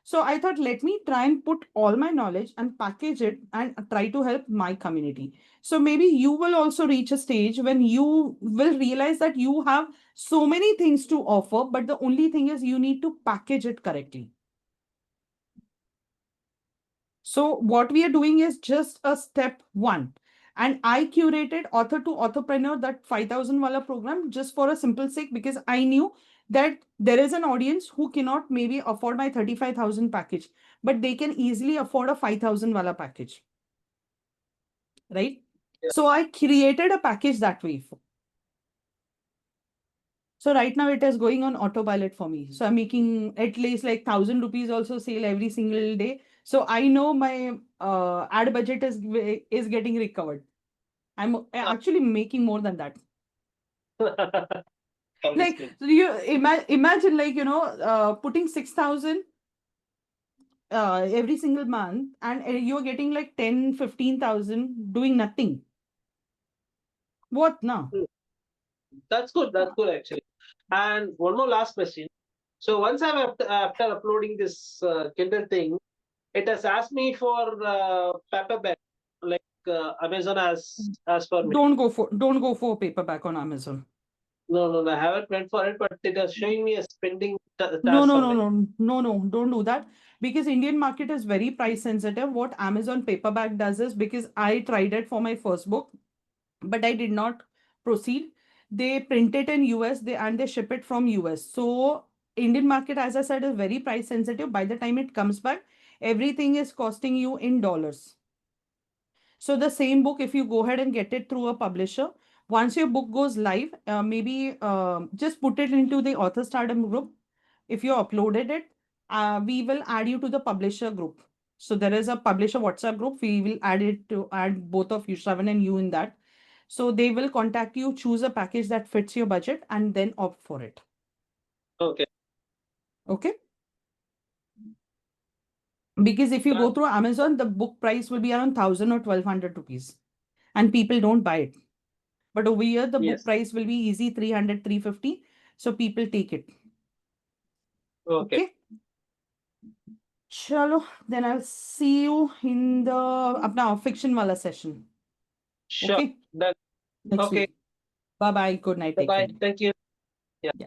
So I thought, let me try and put all my knowledge and package it and try to help my community. So maybe you will also reach a stage when you will realize that you have so many things to offer, but the only thing is you need to package it correctly. So what we are doing is just a step one. And I curated author to authorpreneur, that 5,000 wala program, just for a simple sake, because I knew that there is an audience who cannot maybe afford my 35,000 package, but they can easily afford a 5,000 wala package. Right? Yeah. So I created a package that way. So right now it is going on autopilot for me. So I'm making at least like 1,000 rupees also sale every single day. So I know my ad budget is getting recovered. I'm actually making more than that. Like Obviously. so you imagine like putting 6,000 every single month, and you're getting like 10, 15,000 doing nothing. What now? That's good. That's good actually. And one more last question. So once after uploading this Kindle thing, it has asked me for paperback, like Amazon as for me. Don't go for paperback on Amazon. No, I haven't went for it, but it is showing me a spending No, task no, on no, it. no, no, no, don't do that because Indian market is very price sensitive. What Amazon paperback does is, because I tried it for my first book, but I did not proceed. They print it in US and they ship it from US. So Indian market, as I said, is very price sensitive. By the time it comes back, everything is costing you in dollars. So the same book, if you go ahead and get it through a publisher, once your book goes live, maybe just put it into the author stardom group. If you uploaded it, we will add you to the publisher group. So there is a publisher WhatsApp group. We will add both of you, Shravan and you, in that. So they will contact you, choose a package that fits your budget, and then opt for it. Okay. Okay. Because if you That, go through Amazon, the book price will be around 1,000 or 1,200 rupees, and people don't buy it. But over here, the book yes. price will be easy 300, 350. So people take it. Okay. Okay. Chalo, then I'll see you in the apna fiction wala session. Sure. Okay. That Next okay. week. Bye bye. Good night. Bye Take bye. care. Thank you. Yeah. Yeah.